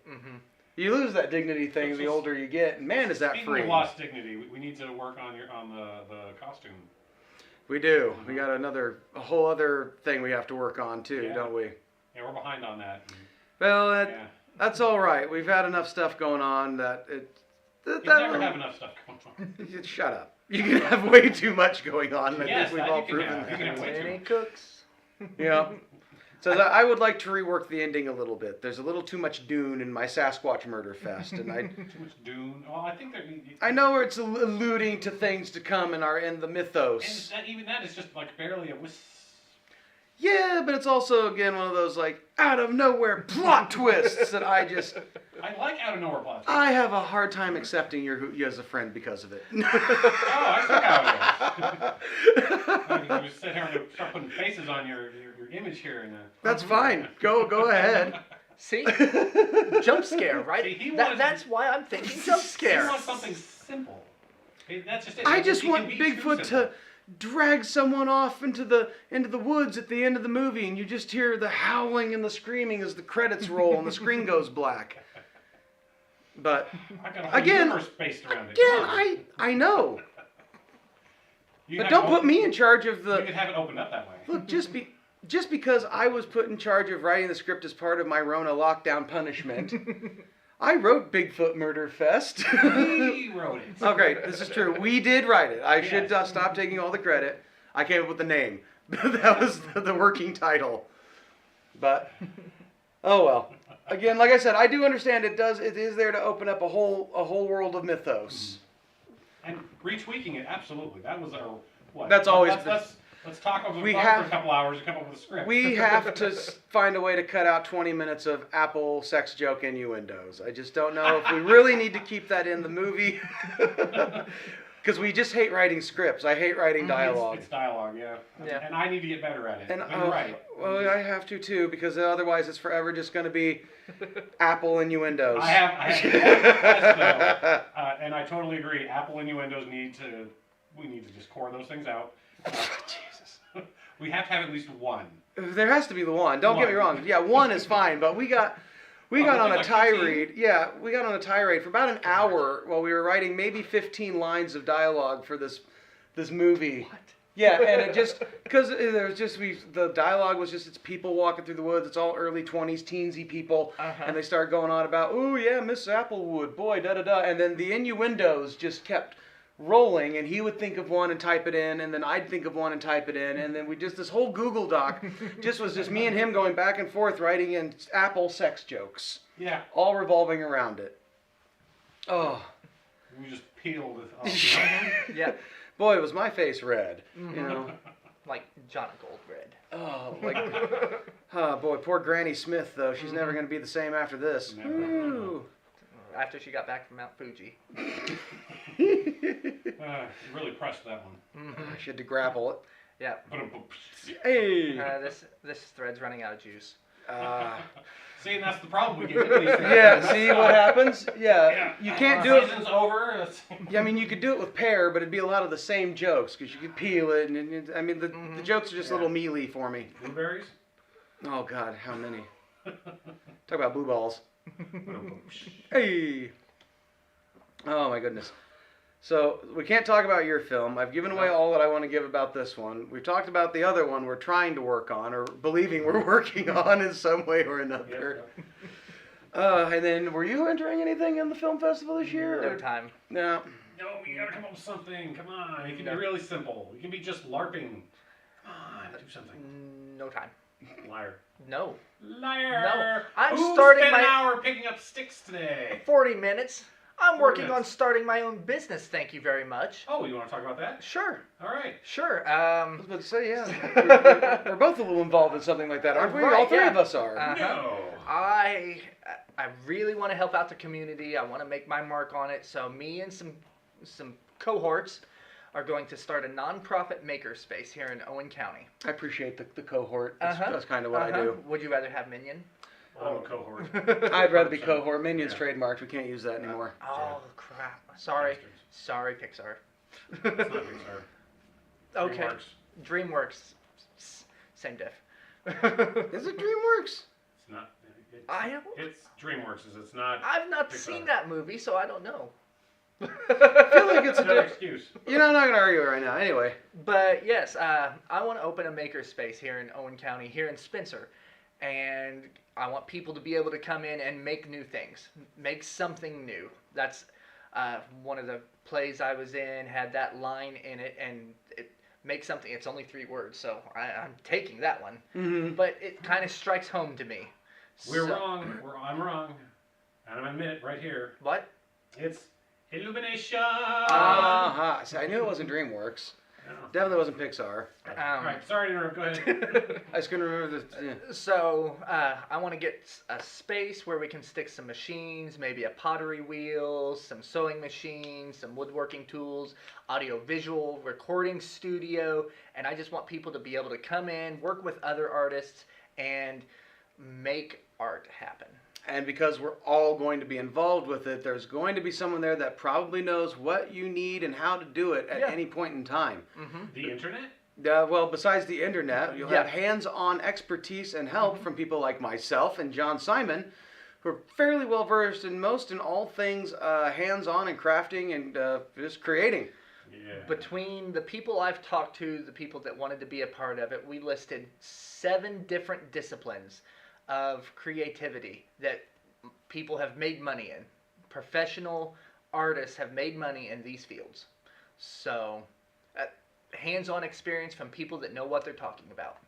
You lose that dignity thing the older you get, and man, is that Speaking free. of lost dignity, we need to work on the costume. We do. We got a whole other thing we have to work on too, don't we? Yeah, we're behind on that. Well, that's all right. We've had enough stuff going on that You never have enough stuff going on. Shut up. You can have way too much going on. I Yes, think we've that all you can proven have. You can have way too Many much. cooks. Yeah. So I would like to rework the ending a little bit. There's a little too much Dune in my Sasquatch Murder Fest, and Too much Dune. Well, I think I know where it's alluding to things to come in the mythos. And even that is just like barely a whisk. Yeah, but it's also again one of those like out of nowhere plot twists that I like out of nowhere plots. I have a hard time accepting you as a friend because of it. Oh, I see how it is. You just sit here and start putting faces on your image here. That's fine. Go ahead. See? Jump scare, right? See, That's why I'm thinking jump scare. He wants something simple. That's just it. I just It want can be too Bigfoot simple. to drag someone off into the woods at the end of the movie, and you just hear the howling and the screaming as the credits roll and the screen goes black. But I got a whole again, universe based around it. again, I know. But don't put me in charge of the. You could have it opened up that way. Look, just because I was put in charge of writing the script as part of my Rona lockdown punishment, I wrote Bigfoot Murder Fest. We wrote it. Okay, this is true. We did write it. I should Yes. stop taking all the credit. I came up with the name. That was the working title. But oh well. Again, like I said, I do understand it is there to open up a whole world of mythos. And retweaking it, absolutely. That was our what? That's always Let's talk over We for have- a couple hours and come up with a script. We have to find a way to cut out 20 minutes of Apple sex joke innuendos. I just don't know if we really need to keep that in the movie. Because we just hate writing scripts. I hate writing dialogue. It's dialogue, yeah. And I need to get better at it. And But you're right. well, I have to too, because otherwise it's forever just going to be Apple innuendos. I have yes, though. And I totally agree. Apple innuendos we need to just core those things out. Jesus. We have to have at least one. There has to be the one. Don't get me wrong. Yeah, one is fine, but we got on a like tirade. Yeah, we got on a tirade for about an hour while we were writing maybe 15 lines of dialogue for this movie. What? Yeah, and it just because the dialogue was just it's people walking through the woods. It's all early 20s teensy people, and they start going on about oh yeah, Miss Applewood, boy, da da da, and then the innuendos just kept rolling, and he would think of one and type it in, and then I'd think of one and type it in, and then this whole Google Doc was just me and him going back and forth writing in Apple sex jokes. Yeah. All revolving around it. Oh. We just peeled it off. Yeah. Boy, was my face red. You know. like John Goldred. Oh, like, oh boy, poor Granny Smith though. She's never going to be the same after this. Never. Woo. After she got back from Mount Fuji. Really pressed that one. She had to grapple it. Yeah. Hey. This thread's running out of juice. See, and that's the problem. We get into these things. Yeah, see what happens? Yeah, you can't do it. Season's over. Yeah, I mean, you could do it with pear, but it'd be a lot of the same jokes because you could peel it, and I mean, the jokes are just a little mealy for me. Blueberries? Oh God, how many? Talk about blue balls. Hey. Oh my goodness. So we can't talk about your film. I've given away all that I want to give about this one. We've talked about the other one we're trying to work on, or believing we're working on in some way or another. And then, were you entering anything in the film festival this year? No time. No. No, we gotta come up with something. Come on. It can be really simple. It can be just LARPing. Come on, do something. No time. Liar. No. Liar. No. I'm Who starting spent my an hour picking up sticks today. 40 minutes. I'm 40 working on minutes. starting my own business. Thank you very much. Oh, you want to talk about that? Sure. All right. Sure. I was about to say, yeah. We're both a little involved in something like that, aren't we? Right, All three yeah. of us are. No. I really want to help out the community. I want to make my mark on it. So me and some cohorts are going to start a nonprofit makerspace here in Owen County. I appreciate the cohort. That's kind of what I do. Would you rather have Minion? I'm a cohort. I'd rather be cohort. Minion's trademarked. We can't use that anymore. Oh crap! Sorry, Bastards. Sorry, Pixar. It's not Pixar. Okay. DreamWorks. DreamWorks. Same diff. Is it DreamWorks? It's not. It's DreamWorks. It's not. I've not Pixar. seen that movie, so I don't know. I feel like it's No excuse. You know, I'm not going to argue it right now. Anyway. But yes, I want to open a makerspace here in Owen County, here in Spencer. And I want people to be able to come in and make new things, make something new. That's one of the plays I was in had that line in it, and it makes something. It's only 3 words, so I'm taking that one. Mm-hmm. But it kind of strikes home to me. We're So- wrong. I'm wrong. And I'm admit it right here. What? It's Illumination. Uh-huh. See, I knew it wasn't DreamWorks. No. Definitely wasn't Pixar. All right. Sorry to interrupt. Go ahead. I just couldn't remember the... Yeah. So I want to get a space where we can stick some machines, maybe a pottery wheel, some sewing machines, some woodworking tools, audio-visual recording studio, and I just want people to be able to come in, work with other artists, and make art happen. And because we're all going to be involved with it, there's going to be someone there that probably knows what you need and how to do it at any point in time. Mm-hmm. The internet? Well, besides the internet, you'll have Yeah. hands-on expertise and help from people like myself and John Simon, who are fairly well versed in all things hands-on and crafting and just creating. Yeah. Between the people I've talked to, the people that wanted to be a part of it, we listed 7 different disciplines of creativity that people have made money in. Professional artists have made money in these fields. So, hands-on experience from people that know what they're talking about.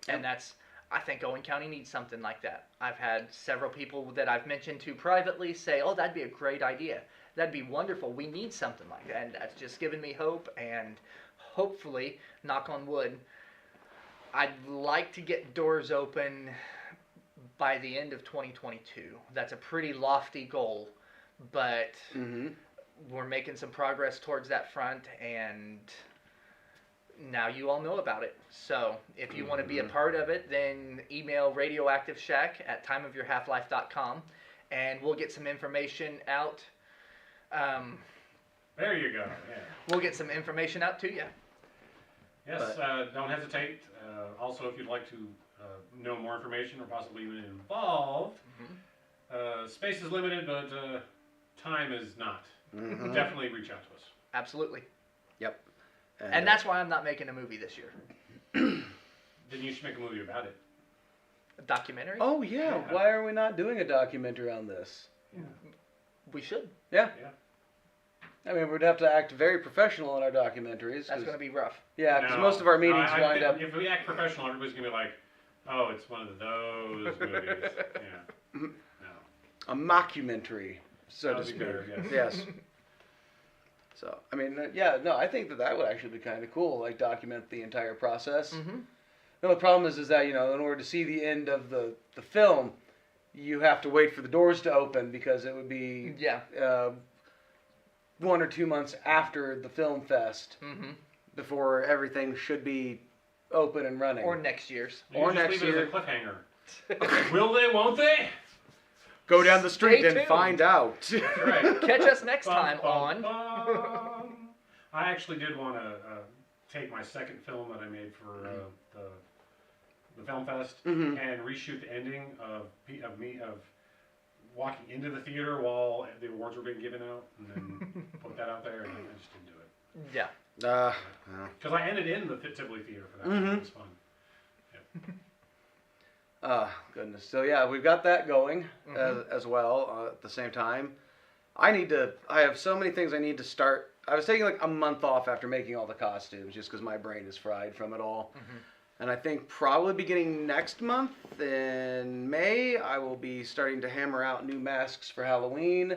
And that's, I think Owen County needs something like that. I've had several people that I've mentioned to privately say, oh, that'd be a great idea. That'd be wonderful. We need something like that. And that's just given me hope, and hopefully, knock on wood, I'd like to get doors open by the end of 2022. That's a pretty lofty goal, but we're making some progress towards that front, and now you all know about it. So if you want to be a part of it, then email radioactiveshack@timeofyourhalflife.com, and we'll get some information out. There you go. Yeah. We'll get some information out to you. Yes. Don't hesitate. Also, if you'd like to know more information or possibly even involved, space is limited, but time is not. Definitely reach out to us. Absolutely. Yep. And that's why I'm not making a movie this year. Then you should make a movie about it. A documentary? Oh, yeah. Why are we not doing a documentary on this? Yeah. We should. Yeah. Yeah. I mean, we'd have to act very professional in our documentaries. That's going to be rough. Yeah, because No. most of our meetings I wind think up... If we act professional, everybody's gonna be like, "Oh, it's one of those movies." Yeah. No. A mockumentary, so to That'd be speak. better, yes. Yes. So, I mean, yeah, no, I think that would actually be kind of cool, like document the entire process. Mm-hmm. The only problem is that, in order to see the end of the film, you have to wait for the doors to open because it would be 1 or 2 months after the film fest before everything should be open and running. Or next year's. You just leave it as a cliffhanger. Will they, won't they? Go down the street Stay and tuned. find out. Right. Catch us next time on... I actually did want to take my second film that I made for the film fest and reshoot the ending of walking into the theater while the awards were being given out, and then put that out there, and I just didn't do it. Yeah. Because I ended in the Tivoli Theater for that. It was fun. Yep. Goodness. So yeah, we've got that going as well at the same time. I have so many things I need to start. I was taking like a month off after making all the costumes just because my brain is fried from it all. And I think probably beginning next month in May, I will be starting to hammer out new masks for Halloween.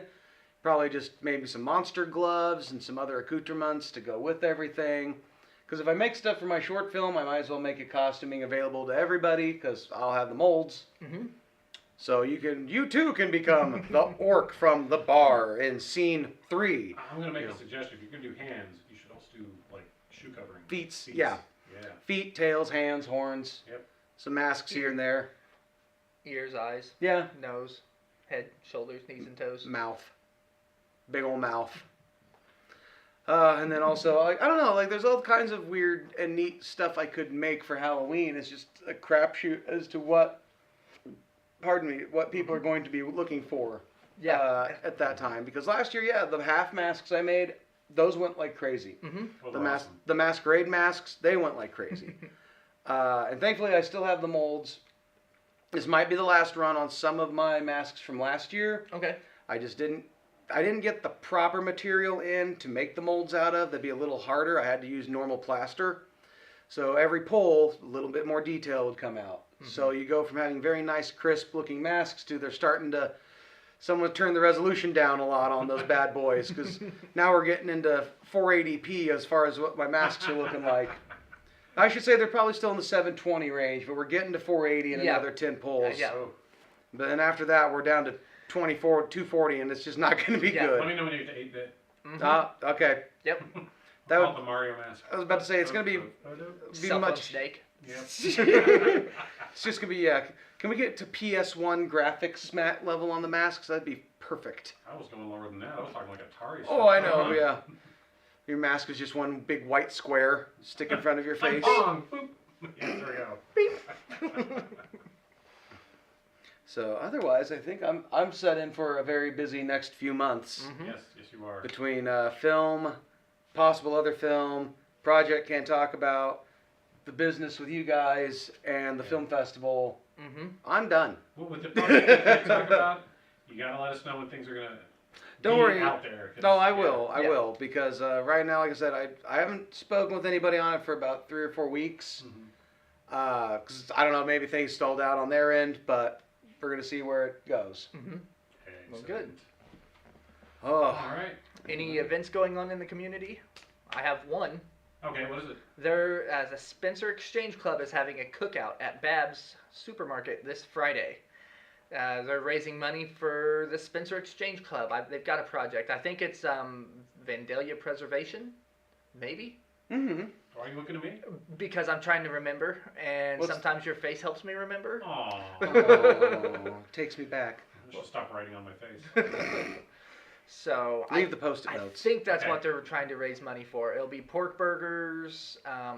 Probably just maybe some monster gloves and some other accoutrements to go with everything. Because if I make stuff for my short film, I might as well make it costuming available to everybody because I'll have the molds. So you too can become the orc from the bar in scene 3. I'm going to make a suggestion. If you're going to do hands, you should also do like shoe covering. Feet, yeah. Yeah. Feet, tails, hands, horns. Yep. Some masks here and there. Ears, eyes, Yeah. nose, head, shoulders, knees, and toes. Mouth. Big old mouth. And then also, like, I don't know, like there's all kinds of weird and neat stuff I could make for Halloween. It's just a crapshoot as to what people are going to be looking for at that time. Because last year, the half masks I made, those went like crazy. Well, The masquerade masks, they went like crazy. And thankfully, I still have the molds. This might be the last run on some of my masks from last year. Okay. I didn't get the proper material in to make the molds out of. That'd be a little harder. I had to use normal plaster. So every pole, a little bit more detail would come out. So you go from having very nice, crisp looking masks to they're starting to... Someone turned the resolution down a lot on those bad boys because now we're getting into 480p as far as what my masks are looking like. I should say they're probably still in the 720 range, but we're getting to 480 in another 10 pulls. Yeah. But then after that, we're down to 240, and it's just not going to be good. Let me know when you get to 8-bit. Okay. Yep. That Call would, it the Mario mask. I was about to say it's going to be Cell phone much. snake. Yep. It's just going to be Can we get to PS1 graphics level on the masks? That'd be perfect. I was going lower than that. I was talking like Atari stuff. Oh, I know. Yeah. Your mask is just one big white square stick in front of your face. Bong, boop. Yeah, there we go. So otherwise, I think I'm set in for a very busy next few months Yes, you are. between film, possible other film, project can't talk about, the business with you guys, and the film festival. I'm done. Well, with the project we can't talk about, you gotta let us know when things are gonna Don't be worry. out there. No, I will. I will because right now, like I said, I haven't spoken with anybody on it for about 3 or 4 weeks. Because I don't know, maybe things stalled out on their end, but we're gonna see where it goes. Well, good. Oh, All right. Any events going on in the community? I have one. Okay, what is it? The Spencer Exchange Club is having a cookout at Bab's Supermarket this Friday. They're raising money for the Spencer Exchange Club. They've got a project. I think it's Vandalia Preservation, maybe? Why are you looking at me? Because I'm trying to remember, and What's- sometimes your face helps me remember. Aww. oh, takes me back. I should stop writing on my face. So Leave the post-it I notes. think that's Okay. what they're trying to raise money for. It'll be pork burgers, $5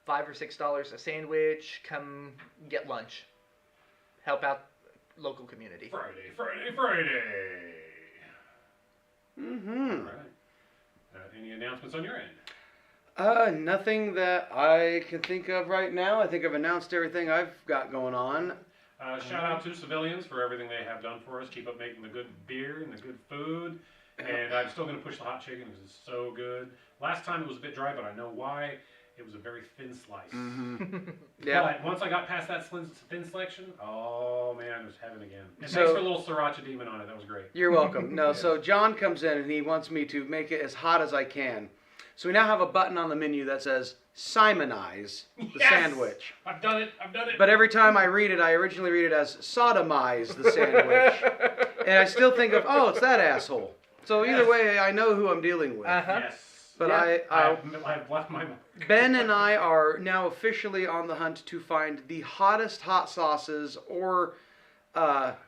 or $6 a sandwich. Come get lunch. Help out local community. Friday. Mm-hmm. All right. Any announcements on your end? Nothing that I can think of right now. I think I've announced everything I've got going on. Shout out to Civilians for everything they have done for us. Keep up making the good beer and the good food. And I'm still going to push the hot chicken because it's so good. Last time it was a bit dry, but I know why. it was a very thin slice. Yeah. But once I got past that thin selection, oh man, it was heaven again. And So- thanks for a little sriracha demon on it. That was great. You're welcome. No, Yes. so John comes in and he wants me to make it as hot as I can. So we now have a button on the menu that says Simonize the Yes! sandwich. I've done it. But every time I read it, I originally read it as Sodomize the sandwich. And I still think of, oh, it's that asshole. So either Yes. way, I know who I'm dealing with. Uh-huh. Yes. But Yeah. I've left my mark. Ben and I are now officially on the hunt to find the hottest hot sauces or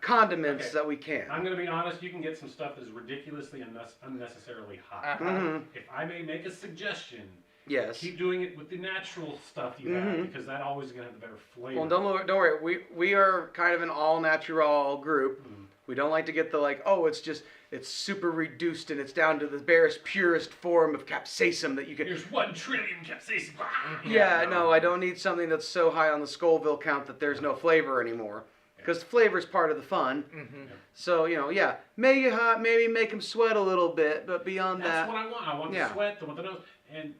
condiments Okay. that we can. I'm going to be honest, you can get some stuff that is ridiculously unnecessarily hot. Uh-huh. Mhm. If I may make a suggestion, Yes. keep doing it with the natural stuff you have, because that always is going to have the better flavor. Well, don't worry. We are kind of an all natural group. We don't like to get the it's super reduced and it's down to the barest purest form of capsaicin that you can. Here's 1 trillion capsaicin. Yeah, no, I don't need something that's so high on the Scoville count that there's no flavor anymore. Because flavor is part of the fun. So, make it hot, maybe make them sweat a little bit, but beyond That's that. what I want. I want the sweat, I want the nose. And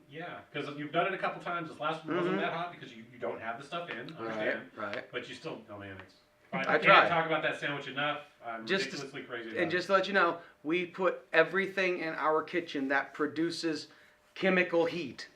because you've done it a couple times. This last one wasn't that hot because you don't have the stuff in. I understand. Right. But you still, oh man, it's. I I can't tried. talk about that sandwich enough. I'm Just ridiculously crazy about And just to let you know, we put everything in our kitchen that produces chemical heat,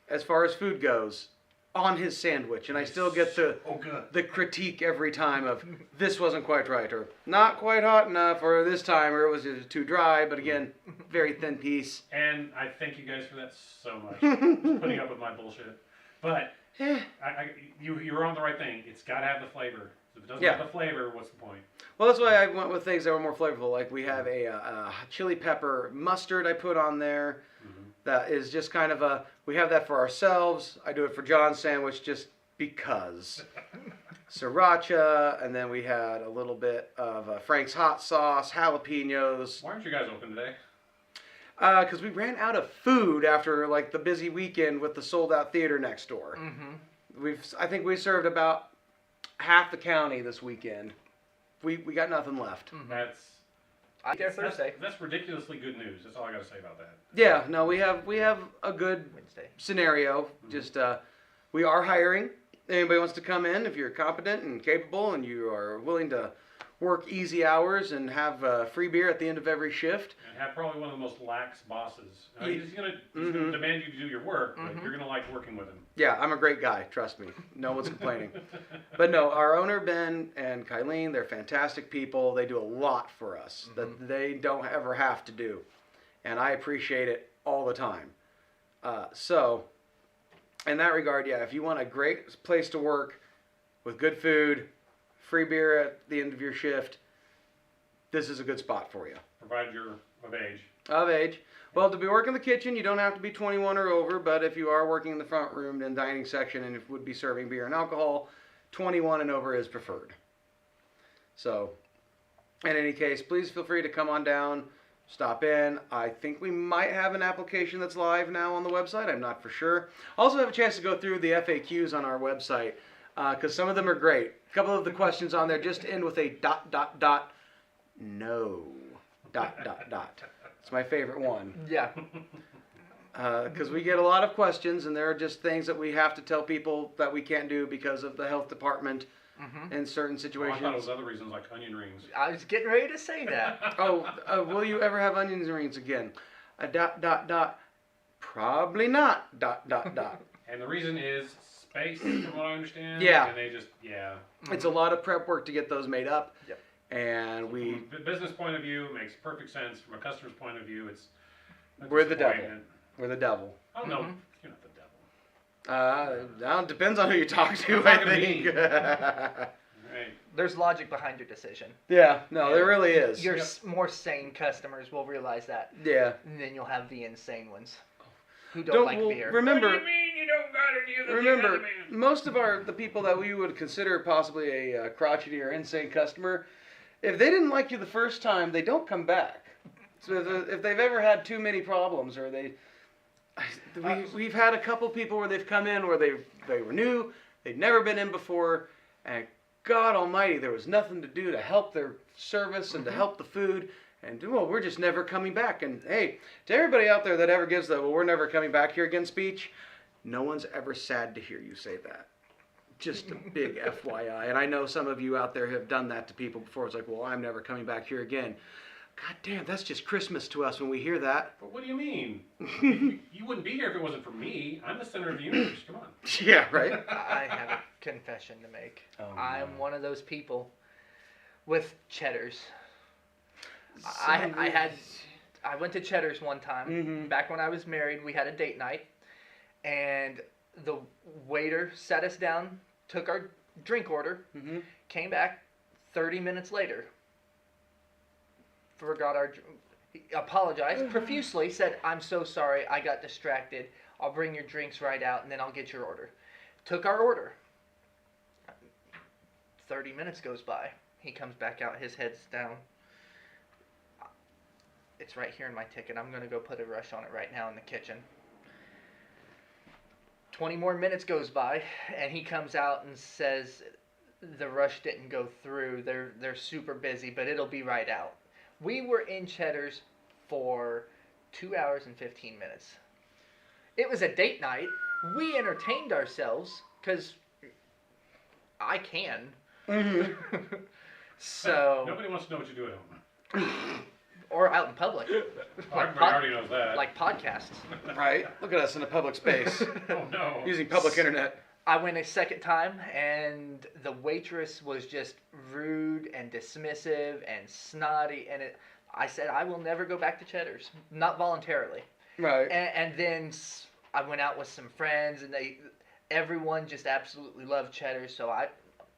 as far as food goes, on his sandwich. And I still get the critique every time of, this wasn't quite right, or not quite hot enough, or this time, or it was just too dry. But again, very thin piece. And I thank you guys for that so much. Just putting up with my bullshit. But you're on the right thing. It's got to have the flavor. If it doesn't have the flavor, what's the point? Well, that's why I went with things that were more flavorful. Like we have a chili pepper mustard I put on there. That is just kind of we have that for ourselves. I do it for John's sandwich just because. Sriracha, and then we had a little bit of Frank's hot sauce, jalapenos. Why aren't you guys open today? Because we ran out of food after like the busy weekend with the sold out theater next door. I think we served about half the county this weekend. We got nothing left. That's ridiculously good news. That's all I got to say about that. Yeah, no, we have a good scenario. Just we are hiring. Anybody wants to come in, if you're competent and capable and you are willing to work easy hours and have free beer at the end of every shift. And have probably one of the most lax bosses. He's gonna demand you to do your work, but you're gonna like working with him. Yeah, I'm a great guy. Trust me. No one's complaining. But no, our owner Ben and Kylene, they're fantastic people. They do a lot for us that they don't ever have to do, and I appreciate it all the time. So, in that regard, yeah, if you want a great place to work with good food, free beer at the end of your shift, this is a good spot for you. Provided you're of age. Of age. Well, to be working in the kitchen, you don't have to be 21 or over, but if you are working in the front room and dining section and would be serving beer and alcohol, 21 and over is preferred. So, in any case, please feel free to come on down, stop in. I think we might have an application that's live now on the website. I'm not for sure. Also have a chance to go through the FAQs on our website, because some of them are great. A couple of the questions on there just end with a ... No. ... It's my favorite one. Yeah. Because we get a lot of questions, and there are just things that we have to tell people that we can't do because of the health department in certain Oh, I situations. thought it was other reasons like onion rings. I was getting ready to say that. Will you ever have onions and rings again? ... Probably not ... And the reason is space, from what I understand. Yeah. And they just, It's a lot of prep work to get those made up. Yep. And we... From a business point of view, it makes perfect sense. From a customer's point of view, it's... We're the devil. We're the devil. Oh, no. You're not the devil. Now it depends on who you talk to, I'm I talking to think. me. Right. There's logic behind your decision. Yeah, no, there really is. Your more sane customers will realize that. Yeah. And then you'll have the insane ones who don't like beer. Remember, What do you mean you don't got it? remember, most of the people that we would consider possibly a crotchety or insane customer, if they didn't like you the first time, they don't come back. So if they've ever had too many problems, or we've had a couple people where they've come in where they were new, they'd never been in before, and God Almighty, there was nothing to do to help their service and to help the food, and we're just never coming back. And hey, to everybody out there that ever gives the "well, we're never coming back here again" speech, No one's ever sad to hear you say that. Just a big FYI. And I know some of you out there have done that to people before. It's like, well, I'm never coming back here again. God damn, that's just Christmas to us when we hear that. But what do you mean? You wouldn't be here if it wasn't for me. I'm the center of the universe. Come on. Yeah, right? I have a confession to make. Oh, I'm no. one of those people with Cheddars. So I went to Cheddar's one time. Back when I was married, we had a date night. And the waiter sat us down, took our drink order, came back 30 minutes later. Forgot apologized profusely, said, "I'm so sorry, I got distracted. I'll bring your drinks right out and then I'll get your order." Took our order. 30 minutes goes by. He comes back out, his head's down. It's right here in my ticket. I'm going to go put a rush on it right now in the kitchen. 20 more minutes goes by, and he comes out and says, "The rush didn't go through. They're super busy, but it'll be right out." We were in Cheddar's for 2 hours and 15 minutes. It was a date night. We entertained ourselves, because I can. So... Nobody wants to know what you do at home. Or out in public. Everybody already knows that. Like podcasts. Right? Look at us in a public space. Oh, no. Using public internet. I went a second time, and the waitress was just rude and dismissive and snotty. And I said, I will never go back to Cheddar's. Not voluntarily. Right. And then I went out with some friends, and everyone just absolutely loved Cheddar's. So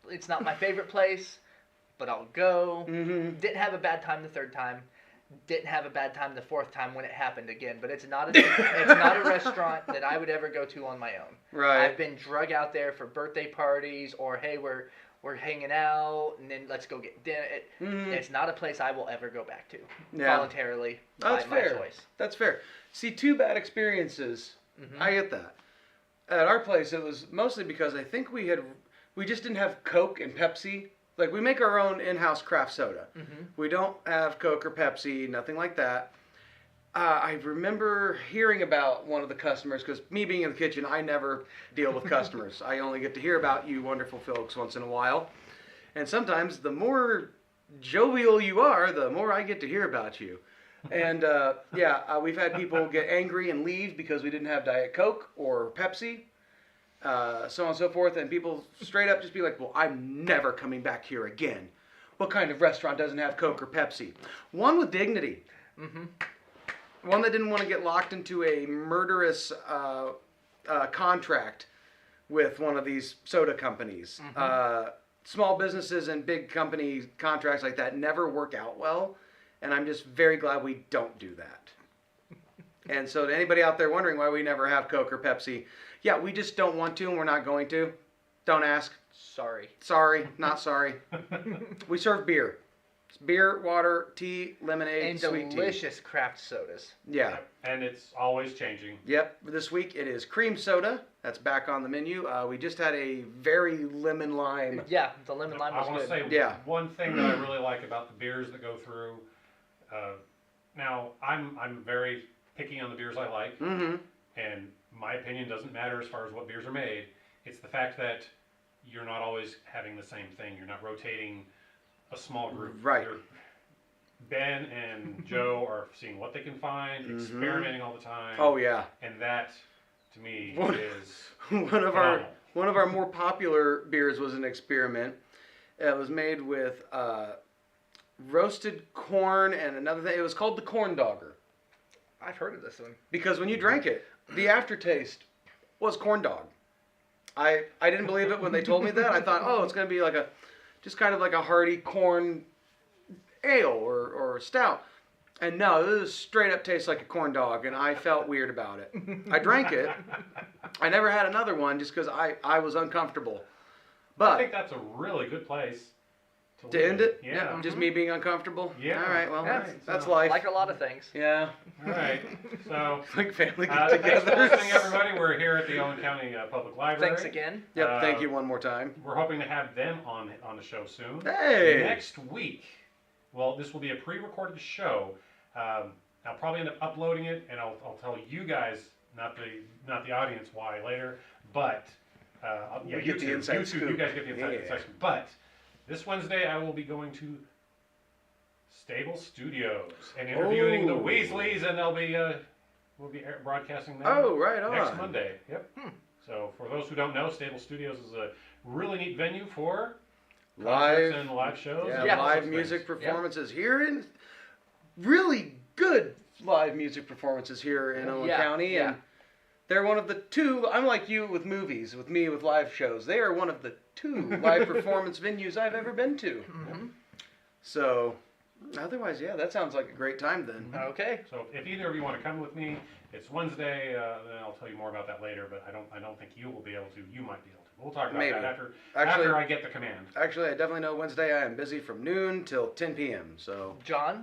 it's not my favorite place, but I'll go. Didn't have a bad time the third time. Didn't have a bad time the fourth time when it happened again, but it's not a restaurant that I would ever go to on my own. Right. I've been drug out there for birthday parties, or hey, we're hanging out, and then let's go get dinner. It's not a place I will ever go back to voluntarily. That's by fair. my choice. That's fair. See, 2 bad experiences. I get that. At our place, it was mostly because I think we just didn't have Coke and Pepsi. Like, we make our own in-house craft soda. We don't have Coke or Pepsi, nothing like that. I remember hearing about one of the customers, because me being in the kitchen, I never deal with customers. I only get to hear about you wonderful folks once in a while. And sometimes the more jovial you are, the more I get to hear about you. And we've had people get angry and leave because we didn't have Diet Coke or Pepsi. So on and so forth, and people straight up just be like, well, I'm never coming back here again. What kind of restaurant doesn't have Coke or Pepsi? One with dignity. One that didn't want to get locked into a murderous contract with one of these soda companies. Small businesses and big company contracts like that never work out well, and I'm just very glad we don't do that. And so to anybody out there wondering why we never have Coke or Pepsi, yeah, we just don't want to, and we're not going to. Don't ask. Sorry. Sorry, not sorry. We serve beer. It's beer, water, tea, lemonade, And sweet tea. delicious craft sodas. Yeah. And it's always changing. Yep. This week it is cream soda. That's back on the menu. We just had a very lemon lime. Yeah, the lemon lime was I want to good. say one thing that I really like about the beers that go through. Now, I'm very picky on the beers I like. And my opinion doesn't matter as far as what beers are made. It's the fact that you're not always having the same thing. You're not rotating a small group. Right. Ben and Joe are seeing what they can find, experimenting all the time. Oh yeah. And that, to me, is one of our more popular beers was an experiment. It was made with roasted corn and another thing. It was called the Corn Dogger. I've heard of this one. Because when you drank it, the aftertaste was corn dog. I didn't believe it when they told me that. I thought, oh, it's going to be like just kind of like a hearty corn ale or stout. And no, it was straight up tastes like a corn dog, and I felt weird about it. I drank it. I never had another one just because I was uncomfortable. But I think that's a really good place to end it? Yeah. Just me being uncomfortable? Yeah. All right, well, Yeah. that's life. Like a lot of things. Yeah. All right. So, Like family thanks for get-together. listening, everybody. We're here at the Owen County Public Library. Thanks again. Yep, thank you one more time. We're hoping to have them on the show soon. Hey! Next week, well, this will be a pre-recorded show. I'll probably end up uploading it, and I'll tell you guys not the audience why later, but yeah, We get the inside you scoop. guys get the inside scoop. But this Wednesday I will be going to Stable Studios and interviewing the Weasleys, and we'll be broadcasting them Oh, right on. next Monday. Yep. So for those who don't know, Stable Studios is a really neat venue for concerts and live shows. Yeah, and all live sorts of music things. performances here in really good live music performances here in Owen County, and they're one of the two. I'm like you with movies, with me with live shows. They are one of the two live performance venues I've ever been to. So, otherwise, yeah, that sounds like a great time then. Okay. So if either of you want to come with me, it's Wednesday. Then I'll tell you more about that later. But I don't think you will be able to. You might be able to. We'll talk about that after I get the command. Actually, I definitely know Wednesday I am busy from noon till 10 p.m. So. John?